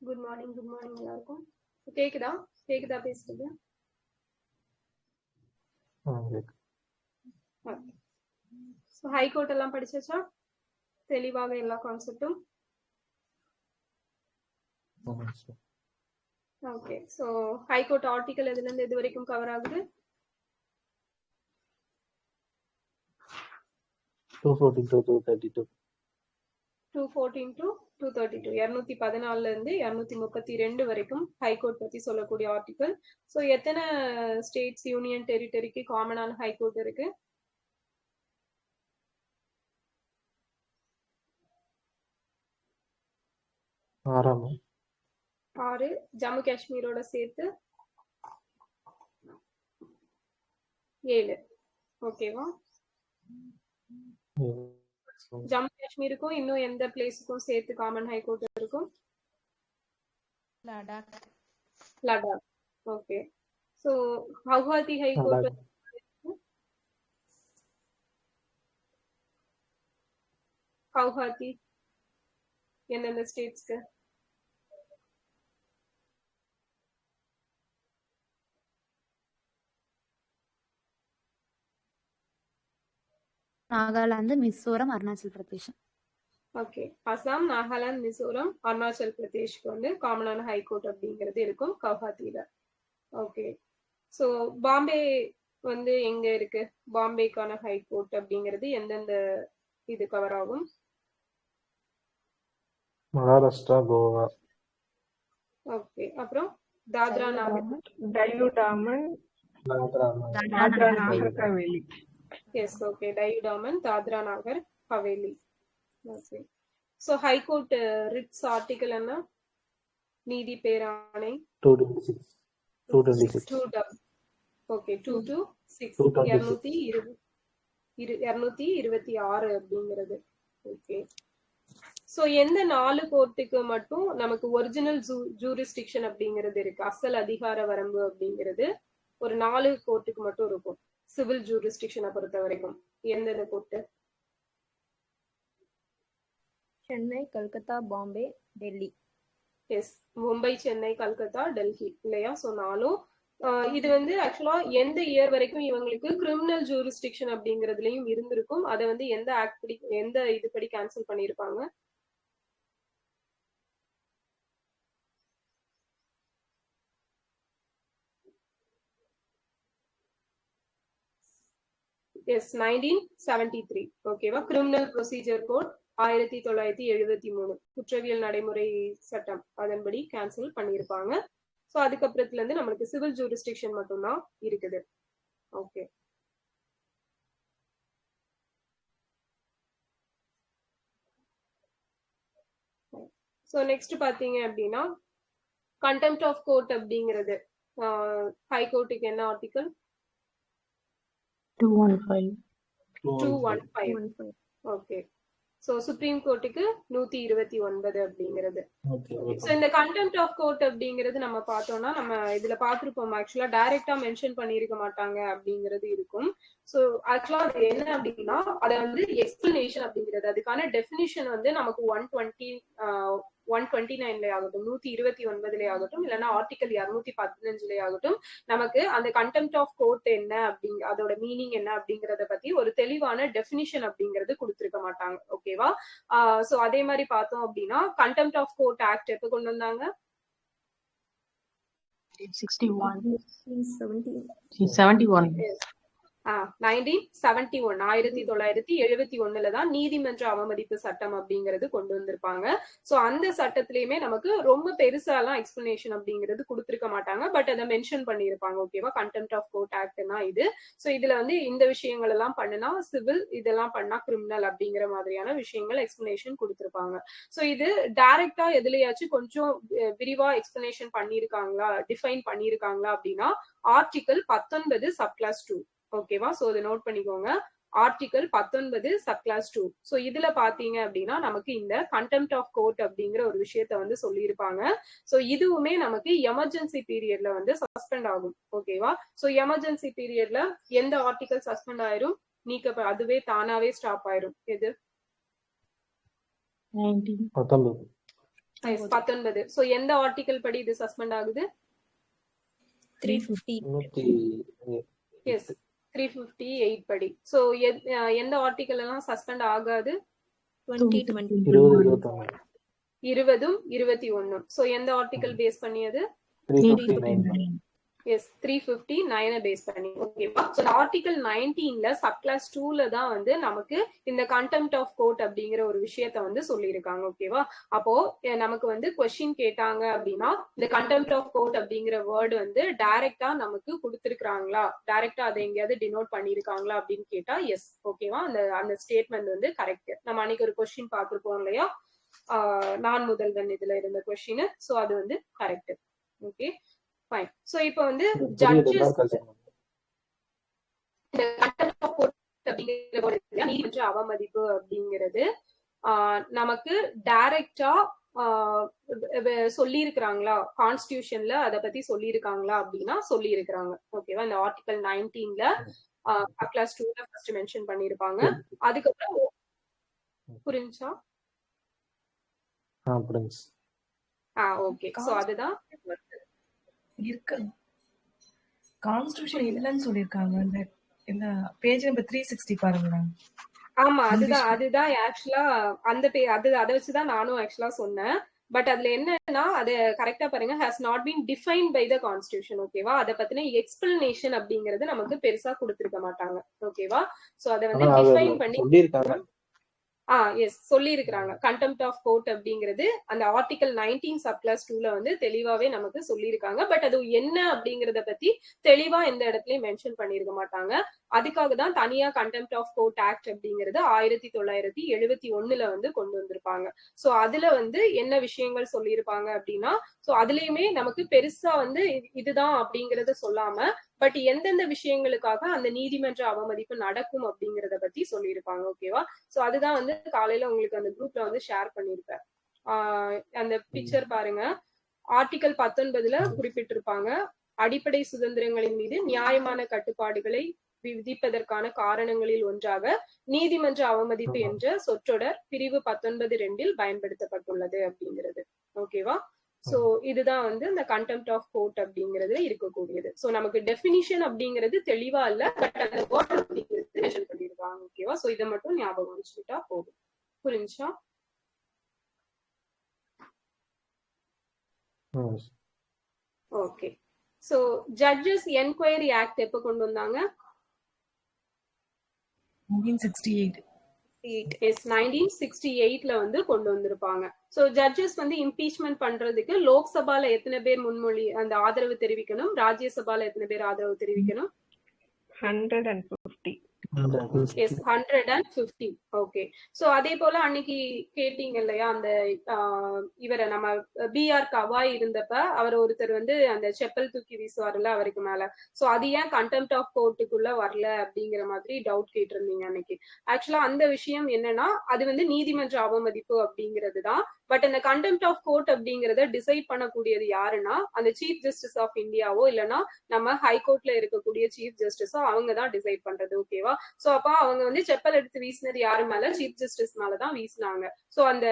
Good morning எல்லாருக்கும். கேக்குதா பேசுறது? ஹைகோர்ட் எல்லாம் படிச்சாச்சா? தெளிவாக எல்லா கான்செப்டும். ஓகே, சோ ஹைகோர்ட் ஆர்டிகல் எதுல இருந்து எது வரைக்கும் கவர் ஆகுது? 214 to 232. 214 to 232, 214 இருந்து 232 வரைக்கும் ஹைகோர்ட் பத்தி சொல்லக்கூடிய ஆர்டிகல். சோ எத்தனை ஸ்டேட்ஸ் யூனியன் டெரிட்டரிக்கு காமனான ஹைகோர்ட் இருக்கு? ஆறு. ஜம்மு காஷ்மீரோட சேர்த்து 7. ஓகேவா? ஜம்மு காஷ்மீருக்கும் இன்னும் எந்த பிளேஸுக்கும் சேர்த்து காமன் ஹைகோர்ட் இருக்கும்? Ladakh. Okay, so Guwahati high court Guwahati எந்தெந்த ஸ்டேட்ஸ்க்கு? நாகாலாந்து, மிசோரம், அருணாச்சல் பிரதேஷ். ஓகே, அசாம், நாகாலாந்து, மிசோரம், அருணாச்சல் பிரதேஷ்க்கு வந்து காமனான ஹைகோர்ட் அப்படிங்கிறது இருக்கும் கவுஹாத்தில. ஓகே, சோ பாம்பே வந்து எங்க இருக்கு? பாம்பேக்கான ஹைகோர்ட் அப்படிங்கிறது எந்தெந்த இது கவர் ஆகும்? மகாராஷ்டிரா, கோவா. ஓகே, அப்புறம் Dadra Nagar Haveli. Yes, okay, Diu Daman, Dadra Nagar Haveli. Okay, so high court writs article என்ன? நீதி பேராணை 226. ஓகே, 2 to 6, 226 அப்படிங்கிறது. ஓகே, சோ எந்த 4 கோர்ட்டுக்கு மட்டும் நமக்கு ஒரிஜினல் ஜூரிஸ்டிக்ஷன் அப்படிங்கிறது இருக்கு? அசல் அதிகார வரம்பு அப்படிங்கிறது ஒரு 4 கோர்ட்டுக்கு மட்டும் இருக்கும் சிவில் ஜூரிஸ்டிக்ஷனை பொறுத்த வரைக்கும். எந்தெந்த கோர்ட்டு? சென்னை, கல்கத்தா, பாம்பே, டெல்லி. எஸ், மும்பை, சென்னை, கல்கத்தா, டெல்லி இல்லையா? சோ 4. இது வந்து ஆக்சுவலா எந்த இயர் வரைக்கும் இவங்களுக்கு கிரிமினல் ஜூரிஸ்டிக்ஷன் அப்படிங்கறதுலயும் இருந்திருக்கும்? அதை வந்து எந்த ஆக்ட் படி, எந்த இது படி கேன்சல் பண்ணிருப்பாங்க? எஸ், 1973. ஓகேவா? கிரிமினல் ப்ரொசீஜர் கோட் 1973, குற்றவியல் நடைமுறை சட்டம், அதன்படி கேன்சல் பண்ணிருப்பாங்க. சோ அதுக்கப்புறத்துல இருந்து நம்மளுக்கு சிவில் ஜூரிஸ்டிக்ஷன் மட்டும்தான் இருக்குது. ஓகே, சோ நெக்ஸ்ட் பாத்தீங்க அப்படின்னா கண்டெம்ப்ட் ஆஃப் கோர்ட் அப்படிங்கிறது ஹைகோர்ட்டுக்கு என்ன ஆர்டிகல்? 215. ஓகே, சோ சுப்ரீம் கோர்ட்டுக்கு 129 அப்படிங்கிறது. சோ இந்த கண்டெம்ப்ட் ஆஃப் கோர்ட் அப்படிங்கிறது நம்ம பார்த்தோம்னா நம்ம இதுல பாத்துருப்போம். ஆக்சுவலா டைரக்டா மென்ஷன் பண்ணிருக்க மாட்டாங்க அப்படிங்கிறது இருக்கும். சோ ஆக்சுவலா அது என்ன அப்படின்னா அத வந்து எக்ஸ்பிளனேஷன் அப்படிங்கிறது, அதுக்கான டெபினிஷன் வந்து நமக்கு 129 ஆகட்டும், 129 ஆகட்டும், இல்லைன்னா ஆர்டிகல் 215 ஆகட்டும், நமக்கு அந்த கண்டெம்ப்ட் ஆஃப் கோர்ட் என்ன அப்படிங்க, அதோட மீனிங் என்ன அப்படிங்கறத பத்தி ஒரு தெளிவான டெபினிஷன் அப்படிங்கிறது கொடுத்திருக்க மாட்டாங்க. ஓகேவா? சோ அதே மாதிரி பார்த்தோம் அப்படின்னா கண்டெம்ப்ட் ஆஃப் கோர்ட் ஆக்ட் எப்ப கொண்டு வந்தாங்க? 1971 தான் நீதிமன்ற அவமதிப்பு சட்டம் அப்படிங்கிறது கொண்டு வந்திருப்பாங்க. சோ அந்த சட்டத்திலயுமே நமக்கு ரொம்ப பெருசா எல்லாம் எக்ஸ்பிளனேஷன் அப்படிங்கிறது கொடுத்திருக்க மாட்டாங்க. பட் அதை மென்ஷன் பண்ணிருப்பாங்க. ஓகேவா? கண்டெம்ப்ட் ஆஃப் கோர்ட் ஆக்ட்னா இது. சோ இதுல வந்து இந்த விஷயங்கள் எல்லாம் பண்ணுனா சிவில், இதெல்லாம் பண்ணா கிரிமினல் அப்படிங்கிற மாதிரியான விஷயங்கள் எக்ஸ்பிளனேஷன் கொடுத்திருப்பாங்க. சோ இது டைரக்டா எதுலயாச்சும் கொஞ்சம் விரிவா எக்ஸ்பிளனேஷன் பண்ணிருக்காங்களா, டிஃபைன் பண்ணிருக்காங்களா அப்படின்னா ஆர்டிகல் 19 சப்கிளாஸ் 2. ஓகேவா? சோ இதை நோட் பண்ணிக்கோங்க. Article 19 subclass 2. சோ இதுல பாத்தீங்க அப்படின்னா நமக்கு இந்த கண்டெம்ப்ட் ஆஃப் கோர்ட் அப்படிங்கிற ஒரு விஷயத்த வந்து சொல்லியிருப்பாங்க. சோ இதுவுமே நமக்கு எமர்ஜென்சி பீரியட்ல வந்து சஸ்பெண்ட் ஆகும். ஓகேவா? சோ எமர்ஜென்சி பீரியட்ல எந்த ஆர்டிகல் சஸ்பெண்ட் ஆயிரும்? அதுவே தானாவே ஸ்டாப் ஆயிரும். எது? 19. சோ எந்த ஆர்டிகல் படி இது சஸ்பெண்ட் ஆகுது? 350. எஸ் 358 படி. சோ எந்த ஆர்டிகல் எல்லாம் சஸ்பெண்ட் ஆகாது? 2020. 20, 21. 20, 21. சோ எந்த ஆர்டிகல் பேஸ் பண்ணியது? 359. எஸ் 359 பேஸ் பண்ணி. ஓகேவா? சோ ஆர்டிகல் 19ல சப் கிளாஸ் 2ல தான் வந்து நமக்கு இந்த கண்டெம்ட் ஆஃப் கோர்ட் அப்படிங்கிற ஒரு விஷயத்த வந்து சொல்லியிருக்காங்க. ஓகேவா? அப்போ நமக்கு வந்து கொஸ்டின் கேட்டாங்க அப்படின்னா இந்த கண்டெம்ட் ஆஃப் கோர்ட் அப்படிங்கிற வேர்டு வந்து டைரக்டா நமக்கு கொடுத்திருக்காங்களா, டைரக்டா அதை எங்கேயாவது டினோட் பண்ணிருக்காங்களா அப்படின்னு கேட்டா எஸ். ஓகேவா? அந்த ஸ்டேட்மெண்ட் வந்து கரெக்ட். நம்ம அன்னைக்கு ஒரு கொஸ்டின் பார்த்திருப்போம் இல்லையா, நான் முதல்வன் இதுல இருந்த கொஸ்டின். சோ அது வந்து கரெக்ட். Okay fine. சோ இப்போ வந்து ஜட்ஜஸ் நீதிமன்ற அவமதிப்பு அப்படிங்கிறது நமக்கு டைரக்டா சொல்லி இருக்கிறாங்களா, கான்ஸ்டிடியூஷன்ல அத பத்தி சொல்லி இருக்காங்களா அப்படின்னா சொல்லி இருக்கிறாங்க. ஓகேவா? இந்த ஆர்டிகல் 19ல கிளாஸ் 2ல ஃபர்ஸ்ட் மென்ஷன் பண்ணிருப்பாங்க. அதுக்கப்புறம் புரிஞ்சா? புரிஞ்சு. ஓகே. சோ அதுதான் இருக்கு. கான்ஸ்டிடியூஷன் இல்லன்னு சொல்லிருக்காங்க. இந்த பேஜ் நம்பர் 360 பாருங்க. ஆமா, அதுதான் ஆக்சுவலா அந்த அதை வச்சுதான் நானும் ஆக்சுவலா சொன்னேன். பட் அதுல என்னன்னா அது கரெக்டா பாருங்க, has not been defined by the constitution. ஓகேவா? அதை பத்தின எக்ஸ்பிளனேஷன் அப்படிங்கறது நமக்கு பெருசா கொடுத்திருக்க மாட்டாங்க. ஓகேவா? சோ அதை வந்து டிஃபைன் பண்ணி எஸ் சொல்லி இருக்கிறாங்க. கண்டெம்ட் ஆஃப் கோர்ட் அப்படிங்கிறது அந்த ஆர்டிகல் 19 சப் கிளாஸ் 2ல வந்து தெளிவாவே நமக்கு சொல்லியிருக்காங்க. பட் அது என்ன அப்படிங்கறத பத்தி தெளிவா எந்த இடத்துலயும் மென்ஷன் பண்ணிருக்க மாட்டாங்க. அதுக்காக தான் தனியா கண்டெம்ட் ஆஃப் கோர்ட் ஆக்ட் அப்படிங்கிறது 1971ல வந்து கொண்டு வந்திருப்பாங்க. சோ அதுல வந்து என்ன விஷயங்கள் சொல்லியிருப்பாங்க அப்படின்னா, சோ அதுலயுமே நமக்கு பெருசா வந்து இதுதான் அப்படிங்கறத சொல்லாம பட் எந்தெந்த விஷயங்களுக்காக அந்த நீதிமன்ற அவமதிப்பு நடக்கும் அப்படிங்கறத பத்தி சொல்லியிருப்பாங்க. ஓகேவா? சோ அதுதான் வந்து காலையில உங்களுக்கு அந்த குரூப்ல வந்து ஷேர் பண்ணிருப்பேன். அந்த பிக்சர் பாருங்க. ஆர்டிகல் 19ல குறிப்பிட்டிருப்பாங்க, அடிப்படை சுதந்திரங்களின் மீது நியாயமான கட்டுப்பாடுகளை விதிப்பதற்கான காரணங்களில் ஒன்றாக நீதிமன்ற அவமதிப்பு என்ற சொற்றொடர் பிரிவு 19(2) பயன்படுத்தப்பட்டுள்ளது அப்படிங்கிறது. ஓகேவா? சோ இதுதான் வந்து இந்த கண்டெம்ட் ஆஃப் கோர்ட் அப்படிங்கிறது இருக்கக்கூடியது. சோ நமக்கு டெபினிஷன் அப்படிங்கிறது தெளிவா இல்ல, பட் அந்த வேர்ட் அப்படிங்கிறது மென்ஷன் பண்ணிருக்காங்க. ஓகேவா? சோ இதை மட்டும் ஞாபகம் வச்சுக்கிட்டா போதும். புரிஞ்சா? Okay. So judges enquiry act எப்ப கொண்டு வந்தாங்க? 1968. 1968ல வந்து கொண்டு வந்திருப்பாங்க. சோ ஜட்ஜஸ் வந்து இம்பீச்மெண்ட் பண்றதுக்கு லோக்சபால எத்தனை பேர் முன்மொழி அந்த ஆதரவு தெரிவிக்கணும், ராஜ்யசபால எத்தனை பேர் ஆதரவு தெரிவிக்கணும்? 150. எஸ் 150. ஓகே. சோ அதே போல அன்னைக்கு கேட்டீங்க இல்லையா, அந்த இவரை நம்ம பிஆர் கவாய் இருந்தப்ப அவர் ஒருத்தர் வந்து அந்த செப்பல் தூக்கி வீசுவார்ல அவருக்கு மேல. சோ அது ஏன் கண்டெம்ட் ஆஃப் கோர்ட்டுக்குள்ள வரல அப்படிங்கிற மாதிரி டவுட் கேட்டிருந்தீங்க அன்னைக்கு. ஆக்சுவலா அந்த விஷயம் என்னன்னா அது வந்து நீதிமன்ற அவமதிப்பு அப்படிங்கிறது தான். பட் இந்த கண்டெம்ட் ஆஃப் கோர்ட் அப்படிங்கறத டிசைட் பண்ணக்கூடியது யாருன்னா அந்த சீஃப் ஜஸ்டிஸ் ஆஃப் இந்தியாவோ இல்லைன்னா நம்ம ஹைகோர்ட்ல இருக்கக்கூடிய சீஃப் ஜஸ்டிஸோ அவங்க தான் டிசைட் பண்றது. ஓகேவா? சோ அப்ப அவங்க வந்து செப்பல் எடுத்து வீசினது யாரு மேல? சீஃப் ஜஸ்டிஸ் மேலதான் வீசினாங்க. சோ அந்த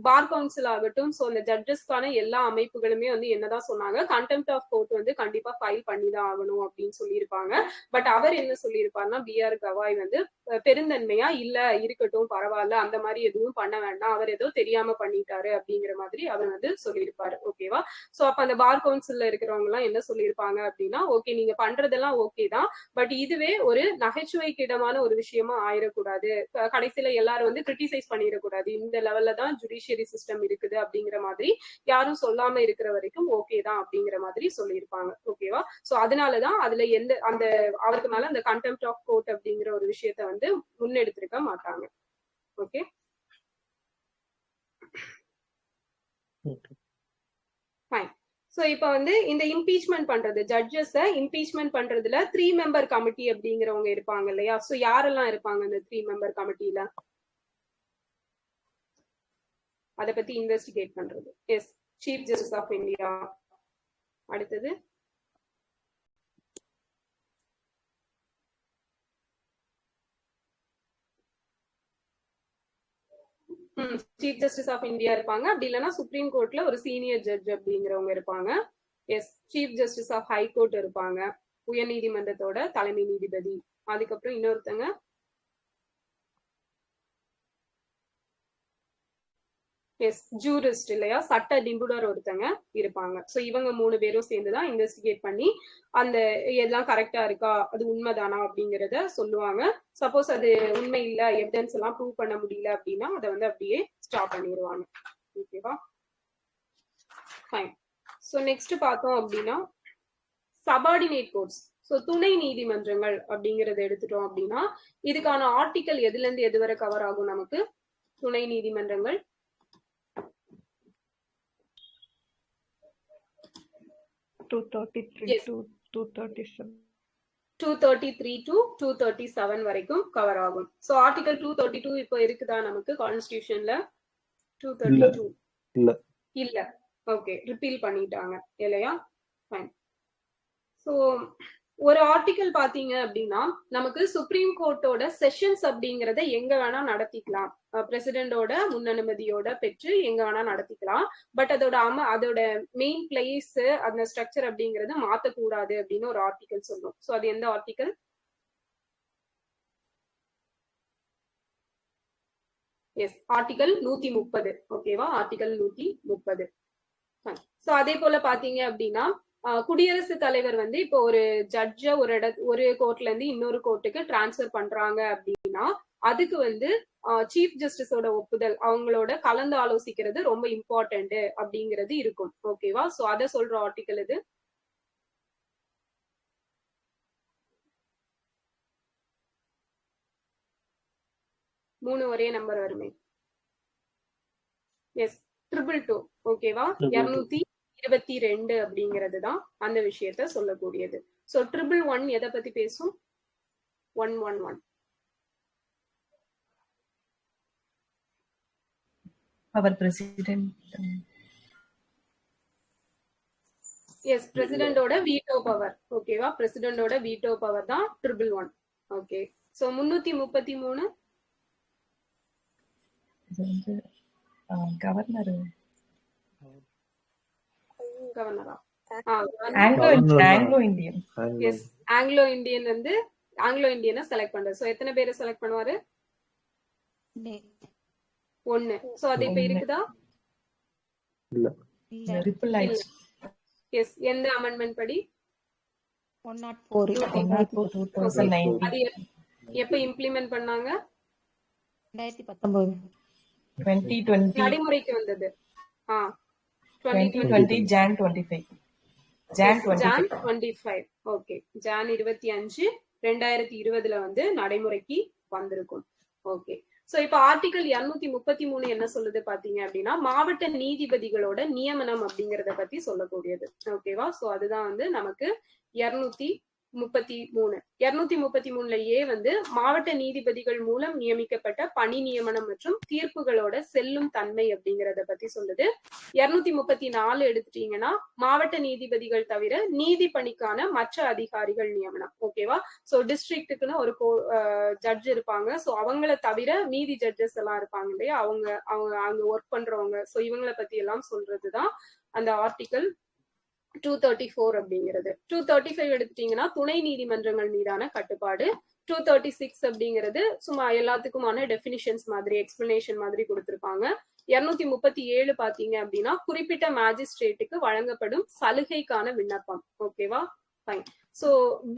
பார் கவுன்சில் ஆகட்டும், சோ அந்த ஜட்ஜஸ்க்கான எல்லா அமைப்புகளுமே வந்து என்னதான் சொன்னாங்க, கண்டெம்ட் ஆஃப் கோர்ட் வந்து கண்டிப்பா ஃபைல் பண்ணிதான் ஆகணும் அப்படின்னு சொல்லியிருப்பாங்க. பட் அவர் என்ன சொல்லியிருப்பாருன்னா பிஆர் கவாய் வந்து பெருந்தன்மையா இல்ல இருக்கட்டும் பரவாயில்ல, அந்த மாதிரி எதுவும் பண்ண வேண்டாம், அவர் ஏதோ தெரியாம பண்ணிட்டாரு அப்படிங்கிற மாதிரி அவர் வந்து சொல்லியிருப்பாரு. ஓகேவா? சோ அப்ப அந்த பார் கவுன்சில்ல இருக்கிறவங்க எல்லாம் என்ன சொல்லியிருப்பாங்க அப்படின்னா, ஓகே நீங்க பண்றதெல்லாம் ஓகே தான், பட் இதுவே ஒரு நகைச்சுவைக்கு இடமான ஒரு விஷயமா ஆயிடக்கூடாது, கடைசியில எல்லாரும் வந்து கிரிட்டிசைஸ் பண்ணிடக்கூடாது, இந்த லெவல்ல தான் ஜுடிஷியரி சிஸ்டம் இருக்குது அப்படிங்கிற மாதிரி யாரும் சொல்லாம இருக்கிற வரைக்கும் ஓகே தான் அப்படிங்கிற மாதிரி சொல்லியிருப்பாங்க. ஓகேவா? சோ அதனாலதான் அதுல எந்த அந்த அவருக்கு மேல அந்த கண்டெம்ட் ஆஃப் கோர்ட் அப்படிங்கிற ஒரு விஷயத்த வந்து முன்னெடுத்திருக்க மாட்டாங்க. Okay fine. சோ இப்ப வந்து இந்த இம்பீச்மெண்ட் பண்றது, ஜட்ஜஸ் இம்பீச்மெண்ட் பண்றதுல 3 மெம்பர் கமிட்டி அப்படிங்கிறவங்க இருப்பாங்க இல்லையா? சோ யாரெல்லாம் இருப்பாங்க இந்த 3 மெம்பர் கமிட்டில? அத பத்தி இன்வெஸ்டிகேட் பண்றது. Yes chief justice of India. அடுத்தது சீஃப் ஜஸ்டிஸ் ஆஃப் இந்தியா இருப்பாங்க. அப்படி இல்லைன்னா சுப்ரீம் கோர்ட்ல ஒரு சீனியர் ஜட்ஜ் அப்படிங்கிறவங்க இருப்பாங்க. Yes, chief justice of high court இருப்பாங்க, உயர் நீதிமன்றத்தோட தலைமை நீதிபதி. அதுக்கப்புறம் இன்னொருத்தங்க எஸ் ஜூரிஸ்ட் இல்லையா, சட்ட நிபுணர் ஒருத்தங்க இருப்பாங்க. ஸோ இவங்க 3 பேரும் சேர்ந்துதான் இன்வெஸ்டிகேட் பண்ணி அந்த எல்லாம் கரெக்டா இருக்கா, அது உண்மைதானா அப்படிங்கிறத சொல்லுவாங்க. சப்போஸ் அது உண்மை இல்ல, எவிடன்ஸ் எல்லாம் ப்ரூவ் பண்ண முடியல அப்படின்னா அதை வந்து அப்படியே ஸ்டாப் பண்ணிடுவாங்க. ஓகேவா, ஃபைன். ஸோ நெக்ஸ்ட் பார்த்தோம் அப்படின்னா சபார்டினேட் கோர்ட்ஸ். ஸோ துணை நீதிமன்றங்கள் அப்படிங்கறத எடுத்துட்டோம் அப்படின்னா இதுக்கான ஆர்டிக்கல் எதுல இருந்து எது வரை கவர் ஆகும் நமக்கு? துணை நீதிமன்றங்கள் 233 Yes. to 237. 233 to 237 வரைக்கும் கவர் ஆகும். ஸோ ஆர்டிகல் 232 இப்போ இருக்குதா நமக்கு கான்ஸ்டிடியூஷன்ல? 232 இல்ல. இல்ல. ஓகே, ரிப்பீல் பண்ணிட்டாங்க இல்லையா? ஃபைன். ஸோ ஒரு ஆர்டிகல் பாத்தீங்க அப்படின்னா நமக்கு சுப்ரீம் கோர்ட்டோட செஷன்ஸ் அப்படிங்கறத எங்க வேணா நடத்திக்கலாம், பிரசிடென்டோட முன்னனுமதியோட பெற்று எங்க வேணா நடத்திக்கலாம். பட் அதோட மெயின் பிளேஸ், அந்த ஸ்ட்ரக்சர் அப்படிங்கறத மாத்தக்கூடாது அப்படின்னு ஒரு ஆர்டிகல் சொல்லும். ஸோ அது எந்த ஆர்டிகல்? S, article 130. ஓகேவா, ஆர்டிகல் 130. ஸோ அதே போல பாத்தீங்க அப்படின்னா குடியரசுத் தலைவர் வந்து இப்போ ஒரு ஜட்ஜ ஒரு கோர்ட்ல இருந்து இன்னொரு கோர்ட்டுக்கு டிரான்ஸ்பர் பண்றாங்க அப்படின்னா அதுக்கு வந்து சீஃப் ஜஸ்டிஸோட ஒப்புதல், அவங்களோட கலந்து ஆலோசிக்கிறது ரொம்ப இம்பார்ட்டன்ட் அப்படிங்கிறது இருக்கும். ஓகேவா, சோ அத சொல்ற ஆர்டிகல் இது. மூணு ஒரே நம்பர் வருமே. எஸ், 222. ஓகேவா, 222 அப்படிங்கிறது தான் அந்த விஷயத்த சொல்லக்கூடியது. சோ 111 எதை பத்தி பேசும்? 111 அவர் பிரசிடென்ட். எஸ், பிரசிடென்டோட வீட்டோ பவர். ஓகேவா, பிரசிடென்டோட வீட்டோ பவர் தான் 111. ஓகே, சோ 333 இது வந்து கவர்னர். கவர்னரா? Anglo Indian. Yes, Anglo Indian வந்து ஆங்கிலோ இந்தியனை செலக்ட் பண்றது. சோ எத்தனை பேரை செலக்ட் பண்ணுவாரு? 1. சோ அது இப்ப இருக்குதா? இல்ல. ரிப்பிள் ஆயிடுச்சு. எஸ், எந்த அமெண்ட்மெண்ட் படி? 104 2019. அது எப்ப இம்ப்ளிமெண்ட் பண்ணாங்க? 2019 2020 நடைமுறைக்கு வந்தது. 2020 Jan 25. Jan 25. ஓகே, Jan 25 2020 வந்து நடைமுறைக்கு வந்திருக்கும். ஓகே, சோ இப்ப ஆர்டிகல் 233 என்ன சொல்லுது பாத்தீங்க அப்படின்னா மாவட்ட நீதிபதிகளோட நியமனம் அப்படிங்கறத பத்தி சொல்லக்கூடியது. ஓகேவா, சோ அதுதான் வந்து நமக்கு 233. 233 வந்து மாவட்ட நீதிபதிகள் மூலம் நியமிக்கப்பட்ட பணி நியமனம் மற்றும் தீர்ப்புகளோட செல்லும் தன்மை அப்படிங்கறத பத்தி சொல்லுது. 234 எடுத்துட்டீங்கன்னா மாவட்ட நீதிபதிகள் தவிர நீதி பணிக்கான மற்ற அதிகாரிகள் நியமனம். ஓகேவா, சோ டிஸ்ட்ரிக்ட்டுக்குன்னு ஒரு ஜட்ஜ் இருப்பாங்க. சோ அவங்கள தவிர மீதி ஜட்ஜஸ் எல்லாம் இருப்பாங்க இல்லையா, அவங்க அங்க ஒர்க் பண்றவங்க. சோ இவங்களை பத்தி எல்லாம் சொல்றதுதான் அந்த ஆர்டிகல் 234 அப்படிங்கிறது. 235 எடுத்துட்டீங்கன்னா துணை நீதிமன்றங்கள் மீதான கட்டுப்பாடு. 236 அப்படிங்கிறது சும்மா எல்லாத்துக்குமான டெபினிஷன்ஸ் மாதிரி, எக்ஸ்பிளனேஷன் மாதிரி கொடுத்திருப்பாங்க. 237 பாத்தீங்க அப்படின்னா குறிப்பிட்ட மேஜிஸ்ட்ரேட்டுக்கு வழங்கப்படும் சலுகைக்கான விண்ணப்பம். ஓகேவா, ஃபைன். சோ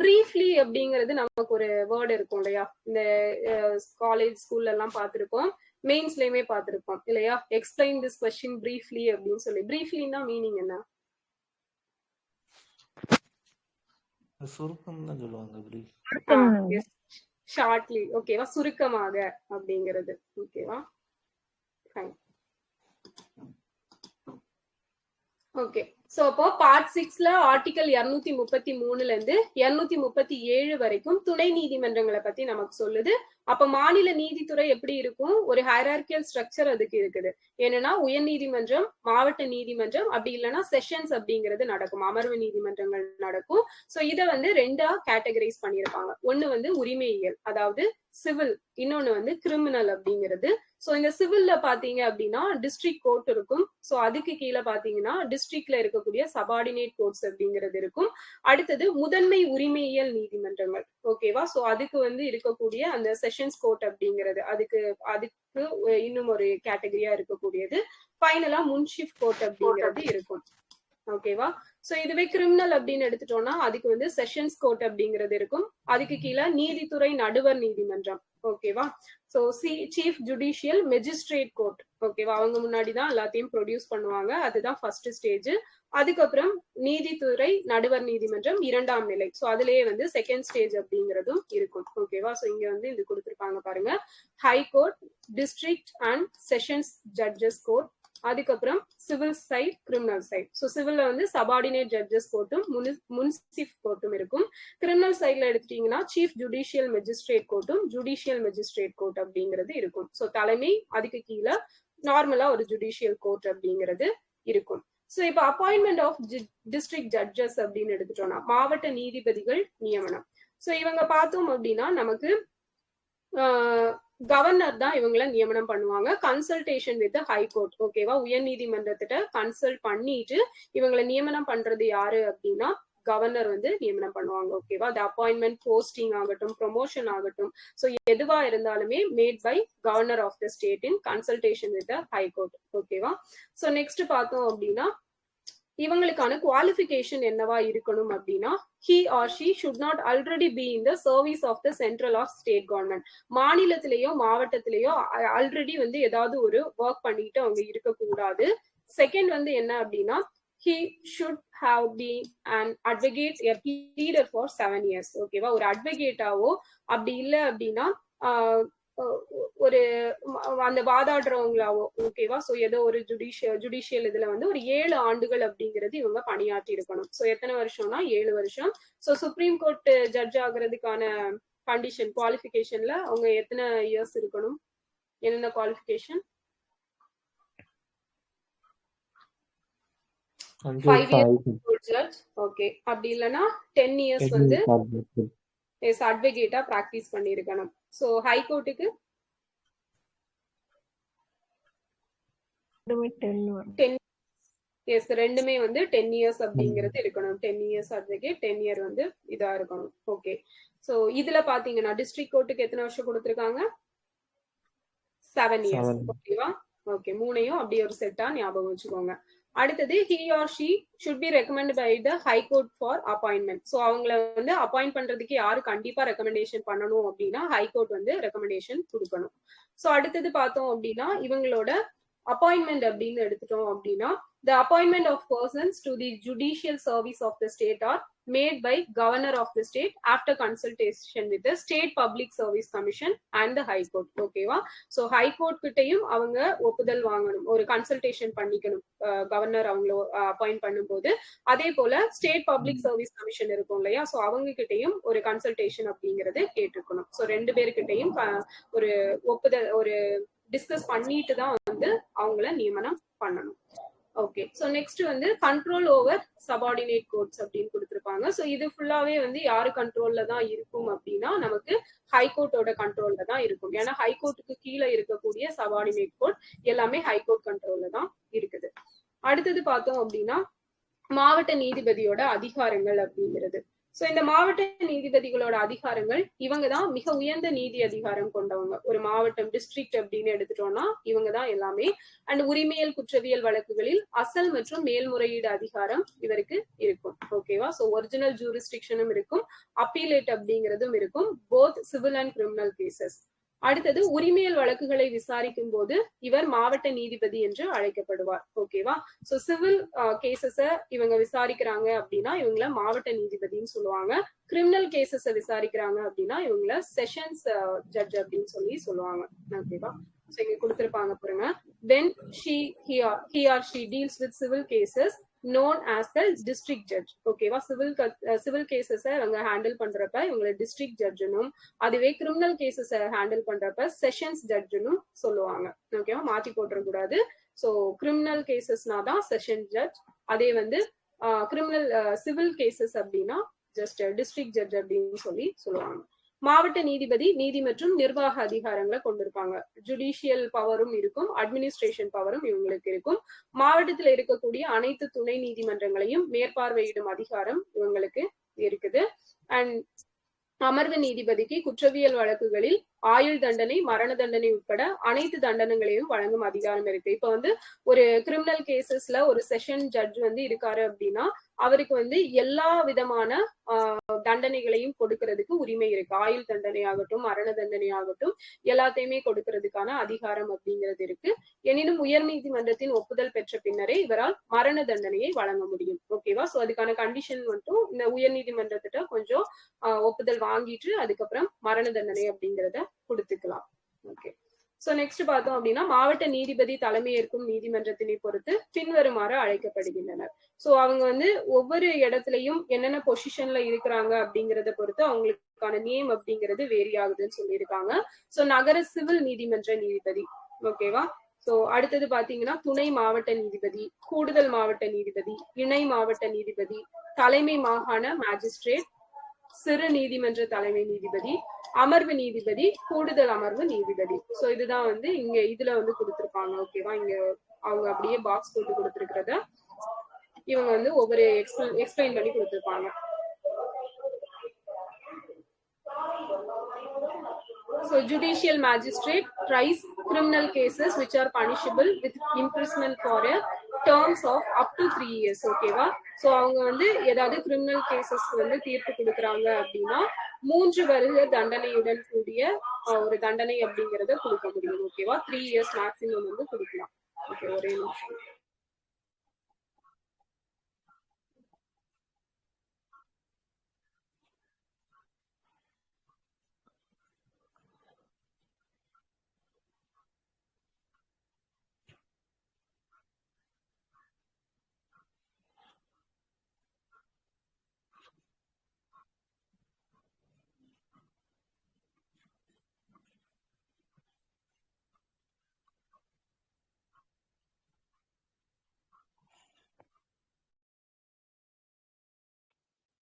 பிரீஃப்லி அப்படிங்கிறது நமக்கு ஒரு வேர்டு இருக்கும் இல்லையா, இந்த காலேஜ் ஸ்கூல்ல எல்லாம் பார்த்திருப்போம், மெயின்ஸ்லயுமே பார்த்திருப்போம் இல்லையா. எக்ஸ்பிளைன் திஸ் கொஸ்டின் பிரீஃப்லி அப்படின்னு சொல்லி. பிரீஃப்லின்னா மீனிங் என்ன? சுருக்கம் தான் சொல்லுவாங்க. ஷார்ட்லி. ஓகேவா, சுருக்கமாக அப்படிங்கிறது. ஓகேவா, ஃபைன். ஓகே, சோ அப்போ பார்ட் 6ல ஆர்டிகல் 233 இருந்து 237 வரைக்கும் துணை நீதிமன்றங்களை பத்தி நமக்கு சொல்லுது. அப்ப மாநில நீதித்துறை எப்படி இருக்கும்? ஒரு ஹைரார்கியல் ஸ்ட்ரக்சர் அதுக்கு இருக்குது. என்னன்னா உயர் நீதிமன்றம், மாவட்ட நீதிமன்றம், அப்படி இல்லைன்னா செஷன்ஸ் அப்படிங்கிறது நடக்கும், அமர்வு நீதிமன்றங்கள் நடக்கும். சோ இத வந்து ரெண்டா கேட்டகரைஸ் பண்ணியிருப்பாங்க. ஒண்ணு வந்து உரிமையியல், அதாவது சிவில், இன்னொன்னு வந்து கிரிமினல் அப்படிங்கிறது. சோ இந்த சிவில்ல பாத்தீங்க அப்படின்னா டிஸ்ட்ரிக்ட் கோர்ட் இருக்கும். சோ அதுக்கு கீழே பாத்தீங்கன்னா டிஸ்ட்ரிக்ட்ல இருக்கக்கூடிய சபார்டினேட் கோர்ட்ஸ் அப்படிங்கிறது இருக்கும். அடுத்தது முதன்மை உரிமையியல் நீதிமன்றங்கள். ஓகேவா? சோ அதுக்கு வந்து இருக்கக்கூடிய அந்த செஷன்ஸ் கோர்ட் அப்படிங்கிறது அதுக்கு இன்னும் ஒரு கேட்டகரியா இருக்கக்கூடியது. ஃபைனலா முன்ஷிப் கோர்ட் அப்படிங்கிறது இருக்கும். ஓகேவா? சோ இதுவே கிரிமினல் அப்படின்னு எடுத்துட்டோம்னா அதுக்கு வந்து செஷன்ஸ் கோர்ட் அப்படிங்கிறது இருக்கும். அதுக்கு கீழே நீதித்துறை நடுவர் நீதிமன்றம். ஓகேவா? So chief judicial magistrate court. ஓகேவா? அவங்க முன்னாடிதான் எல்லாத்தையும் ப்ரொடியூஸ் பண்ணுவாங்க. அதுதான் ஃபர்ஸ்ட் ஸ்டேஜ். அதுக்கப்புறம் நீதித்துறை நடுவர் நீதிமன்றம் 2ஆம் நிலை. சோ அதுலயே வந்து செகண்ட் ஸ்டேஜ் அப்படிங்கிறதும் இருக்கும். ஓகேவா? சோ இங்க வந்து இது கொடுத்திருப்பாங்க பாருங்க, high court, district and sessions judges court, அதுக்கப்புறம் civil side, criminal side. So சிவில்ல வந்து சபார்டினேட் ஜட்ஜஸ் கோர்ட்டும் முன்சிப் கோர்ட்டும் இருக்கும். கிரிமினல் சைட்ல எடுத்துட்டீங்கன்னா சீஃப் ஜுடிஷியல் மெஜிஸ்ட்ரேட் கோர்ட்டும் ஜுடிஷியல் மெஜிஸ்ட்ரேட் கோர்ட் அப்படிங்கிறது இருக்கும். சோ தலைமை, அதுக்கு கீழே நார்மலா ஒரு ஜுடிஷியல் கோர்ட் அப்படிங்கிறது இருக்கும். சோ இப்ப அப்பாயின்மெண்ட் ஆஃப் டிஸ்ட்ரிக்ட் ஜட்ஜஸ் அப்படின்னு எடுத்துட்டோம்னா மாவட்ட நீதிபதிகள் நியமனம். சோ இவங்க பார்த்தோம் அப்படின்னா நமக்கு கவர்னர் தான் இவங்களை நியமனம் பண்ணுவாங்க, கன்சல்டேஷன் வித் ஹை கோர்ட். ஓகேவா? உயர் நீதிமன்றத்திட்ட கன்சல்ட் பண்ணிட்டு இவங்களை நியமனம் பண்றது யாரு அப்படின்னா கவர்னர் வந்து நியமனம் பண்ணுவாங்க. ஓகேவா? த அப்பாயின்மெண்ட், போஸ்டிங் ஆகட்டும், ப்ரொமோஷன் ஆகட்டும், சோ எதுவா இருந்தாலுமே made by governor of the state in consultation with high court. ஓகேவா? சோ நெக்ஸ்ட் பார்த்தோம் அப்படின்னா இவங்களுக்கான குவாலிஃபிகேஷன் என்னவா இருக்கணும் அப்படின்னா he or she should not already be in the service of the central or state government. மாநிலத்திலேயோ மாவட்டத்திலேயோ ஆல்ரெடி வந்து ஏதாவது ஒரு ஒர்க் பண்ணிட்டு அவங்க இருக்கக்கூடாது. செகண்ட் வந்து என்ன அப்படின்னா he should have been an advocate, a pleader for 7 years. ஓகேவா? ஒரு அட்வொகேட்டாவோ அப்படி இல்லை அப்படின்னா ஒரு அந்த வாதாடுறவங்களாவோ, ஓகேவா? சோ ஏதோ ஒரு ஜுடிஷியல் இதுல வந்து ஒரு 7 ஆண்டுகள் அப்படிங்கிறது இவங்க பணியாற்றி இருக்கணும். சோ எத்தனை வருஷம்னா 7 வருஷம். சோ சுப்ரீம் கோர்ட் ஜட்ஜ் ஆகுறதுக்கான கண்டிஷன் குவாலிஃபிகேஷன்ல அவங்க எத்தனை இயர்ஸ் இருக்கணும்? என்னென்ன குவாலிஃபிகேஷன்? 5 years judge. ஓகே. அப்படி இல்லைன்னா 10 இயர்ஸ் வந்து அட்வொகேட்டா பிராக்டிஸ் பண்ணிருக்கணும். சோ ஹை கோர்ட்டுக்கு 10 இயர்ஸ், ரெண்டுமே வந்து 10 இயர்ஸ் அப்படிங்கிறது இருக்கணும். 10 இயர்ஸ் அட்வொகேட், 10 இயர் வந்து இதா இருக்கணும். ஓகே. சோ இதுல பாத்தீங்கன்னா டிஸ்ட்ரிக்ட் கோர்ட்டுக்கு எத்தனை வருஷம் கொடுத்திருக்காங்க? 7 இயர்ஸ். ஓகேவா? ஓகே. 3ஐயும் அப்படியே ஒரு செட்டா ஞாபகம் வச்சுக்கோங்க. அடுத்தது he or she should be recommended by the high court for appointment. So அவங்கள வந்து அப்பாயிண்ட் பண்றதுக்கு யாரு கண்டிப்பா ரெக்கமெண்டேஷன் பண்ணணும் அப்படின்னா ஹை கோர்ட் வந்து ரெக்கமெண்டேஷன் கொடுக்கணும். சோ அடுத்தது பார்த்தோம் அப்படின்னா இவங்களோட அப்பாயின்மெண்ட் அப்படின்னு எடுத்துட்டோம் அப்படின்னா the appointment of persons to the judicial service of the state are made by governor of the state after consultation with the state public service commission and the high court. ஓகேவா? So high court கிட்டையும் அவங்க ஒப்புதல் வாங்கணும், ஒரு consultation பண்ணிக்கணும் governor அவங்கள appoint பண்ணும்போது. அதே போல ஸ்டேட் பப்ளிக் சர்வீஸ் கமிஷன் இருக்கும் இல்லையா? சோ அவங்க கிட்டையும் ஒரு கன்சல்டேஷன் அப்படிங்கறது கேட்டிருக்கணும். சோ 2 பேருக்கிட்டையும் ஒரு ஒப்புதல், ஒரு டிஸ்கஸ் பண்ணிட்டு தான் வந்து அவங்கள நியமனம் பண்ணணும். ஓகே. சோ நெக்ஸ்ட் வந்து கண்ட்ரோல் ஓவர் சபார்டினேட் கோர்ட்ஸ் அப்படின்னு கொடுத்திருப்பாங்க. சோ இது ஃபுல்லாவே வந்து யாரு கண்ட்ரோல்ல தான் இருக்கும் அப்படின்னா நமக்கு ஹை கோர்ட்டோட கண்ட்ரோல்ல தான் இருக்கும். ஏன்னா ஹை கோர்ட்டுக்கு கீழே இருக்கக்கூடிய சபார்டினேட் கோர்ட் எல்லாமே ஹை கோர்ட் கண்ட்ரோல்ல தான் இருக்குது. அடுத்தது பார்த்தோம் அப்படின்னா மாவட்ட நீதிபதியோட அதிகாரங்கள் அப்படிங்கிறது. சோ இந்த மாவட்ட நீதிபதிகளோட அதிகாரங்கள் இவங்க தான் மிக உயர்ந்த நீதி அதிகாரம் கொண்டவங்க. ஒரு மாவட்டம், டிஸ்ட்ரிக்ட் அப்படின்னு எடுத்துட்டோம்னா இவங்க தான் எல்லாமே. அண்ட் உரிமையல் குற்றவியல் வழக்குகளில் அசல் மற்றும் மேல்முறையீடு அதிகாரம் இவருக்கு இருக்கும். ஓகேவா? சோ ஒரிஜினல் ஜூரிஸ்டிக்ஷனும் இருக்கும், அப்பீலேட் அப்படிங்கிறதும் இருக்கும், both civil and criminal cases. அடுத்தது உரிமையல் வழக்குகளை விசாரிக்கும் போது இவர் மாவட்ட நீதிபதி என்று அழைக்கப்படுவார். ஓகேவா? சோ சிவில் கேசஸ இவங்க விசாரிக்கிறாங்க அப்படின்னா இவங்கள மாவட்ட நீதிபதினு சொல்லுவாங்க. கிரிமினல் கேசஸ விசாரிக்கிறாங்க அப்படின்னா இவங்கள செஷன்ஸ் ஜட்ஜ் அப்படின்னு சொல்லுவாங்க. ஓகேவா? சோ இங்க கொடுத்திருப்பாங்க பாருங்க. when he or she deals with civil cases known as the district judge. ஓகேவா? சிவில் கேசஸ் அவங்க ஹேண்டில் பண்றப்ப இவங்களை டிஸ்ட்ரிக்ட் ஜட்ஜுனும், அதுவே கிரிமினல் கேசஸ் ஹேண்டில் பண்றப்ப செஷன்ஸ் ஜட்ஜுனும் சொல்லுவாங்க. ஓகேவா? மாத்தி போட்டுறக்கூடாது. ஸோ கிரிமினல் கேசஸ்னா தான் செஷன் ஜட்ஜ், அதே வந்து கிரிமினல் சிவில் கேசஸ் அப்படின்னா ஜஸ்ட் டிஸ்ட்ரிக்ட் ஜட்ஜ் அப்படின்னு சொல்லுவாங்க. மாவட்ட நீதிபதி நீதி மற்றும் நிர்வாக அதிகாரங்களை கொண்டிருப்பாங்க. ஜுடிஷியல் பவரும் இருக்கும், அட்மினிஸ்ட்ரேஷன் பவரும் இவங்களுக்கு இருக்கும். மாவட்டத்தில் இருக்கக்கூடிய அனைத்து துணை நீதிமன்றங்களையும் மேற்பார்வையிடும் அதிகாரம் இவங்களுக்கு இருக்குது. அண்ட் அமர்வு நீதிபதிக்கு குற்றவியல் வழக்குகளில் ஆயுள் தண்டனை, மரண தண்டனை உட்பட அனைத்து தண்டனைகளையும் வழங்கும் அதிகாரம் இருக்கு. இப்ப வந்து ஒரு கிரிமினல் கேசஸ்ல ஒரு செஷன் ஜட்ஜ் வந்து இருக்காரு அப்படின்னா அவருக்கு வந்து எல்லா விதமான தண்டனைகளையும் கொடுக்கறதுக்கு உரிமை இருக்கு. ஆயுள் தண்டனை ஆகட்டும், மரண தண்டனை ஆகட்டும், எல்லாத்தையுமே கொடுக்கறதுக்கான அதிகாரம் அப்படிங்கிறது இருக்கு. எனினும் உயர் நீதிமன்றத்தின் ஒப்புதல் பெற்ற பின்னரே இவரால் மரண தண்டனையை வழங்க முடியும். ஓகேவா? சோ அதுக்கான கண்டிஷன் மட்டும் இந்த உயர் நீதிமன்றத்திட்ட கொஞ்சம் ஒப்புதல் வாங்கிட்டு அதுக்கப்புறம் மரண தண்டனை அப்படிங்கிறத கொடுத்துக்கலாம். ஓகே. சோ நெக்ஸ்ட் பார்த்தோம் அப்படின்னா மாவட்ட நீதிபதி தலைமையேற்கும் நீதிமன்றத்தினை பொறுத்து பின்வருமாறு அழைக்கப்படுகின்றனர். சோ அவங்க வந்து ஒவ்வொரு இடத்துலயும் என்னென்ன பொசிஷன்ல இருக்கிறாங்க அப்படிங்கறத பொறுத்து அவங்களுக்கான நேம் அப்படிங்கிறது வேரி ஆகுதுன்னு சொல்லியிருக்காங்க. சோ நகர சிவில் நீதிமன்ற நீதிபதி. ஓகேவா? சோ அடுத்தது பாத்தீங்கன்னா துணை மாவட்ட நீதிபதி, கூடுதல் மாவட்ட நீதிபதி, இணை மாவட்ட நீதிபதி, தலைமை மாகாண மேஜிஸ்ட்ரேட், சிறு நீதிமன்ற தலைமை நீதிபதி, அமர்வு நீதிபதி, கூடுதல் அமர்வு நீதிபதி. சோ இதுதான் வந்து இங்க இதுல வந்து கொடுத்திருப்பாங்க. ஓகேவா? இங்க அவங்க அப்படியே பாக்ஸ் போட்டு கொடுத்திருக்கிறத இவங்க வந்து ஒவ்வொரு எக்ஸ்பிளைன் பண்ணி கொடுத்திருப்பாங்க. So judicial magistrate tries criminal cases which are punishable with imprisonment for a terms of up to 3 years. ஓகேவா? சோ அவங்க வந்து ஏதாவது கிரிமினல் கேசஸ் வந்து தீர்ப்பு கொடுக்கறாங்க அப்படின்னா 3 வருட தண்டனையுடன் கூடிய ஒரு தண்டனை அப்படிங்கறத கொடுக்க முடியும். ஓகேவா? 3 years மேக்ஸிமம் வந்து கொடுக்கலாம். ஓகே, ஒரே நிமிஷம்.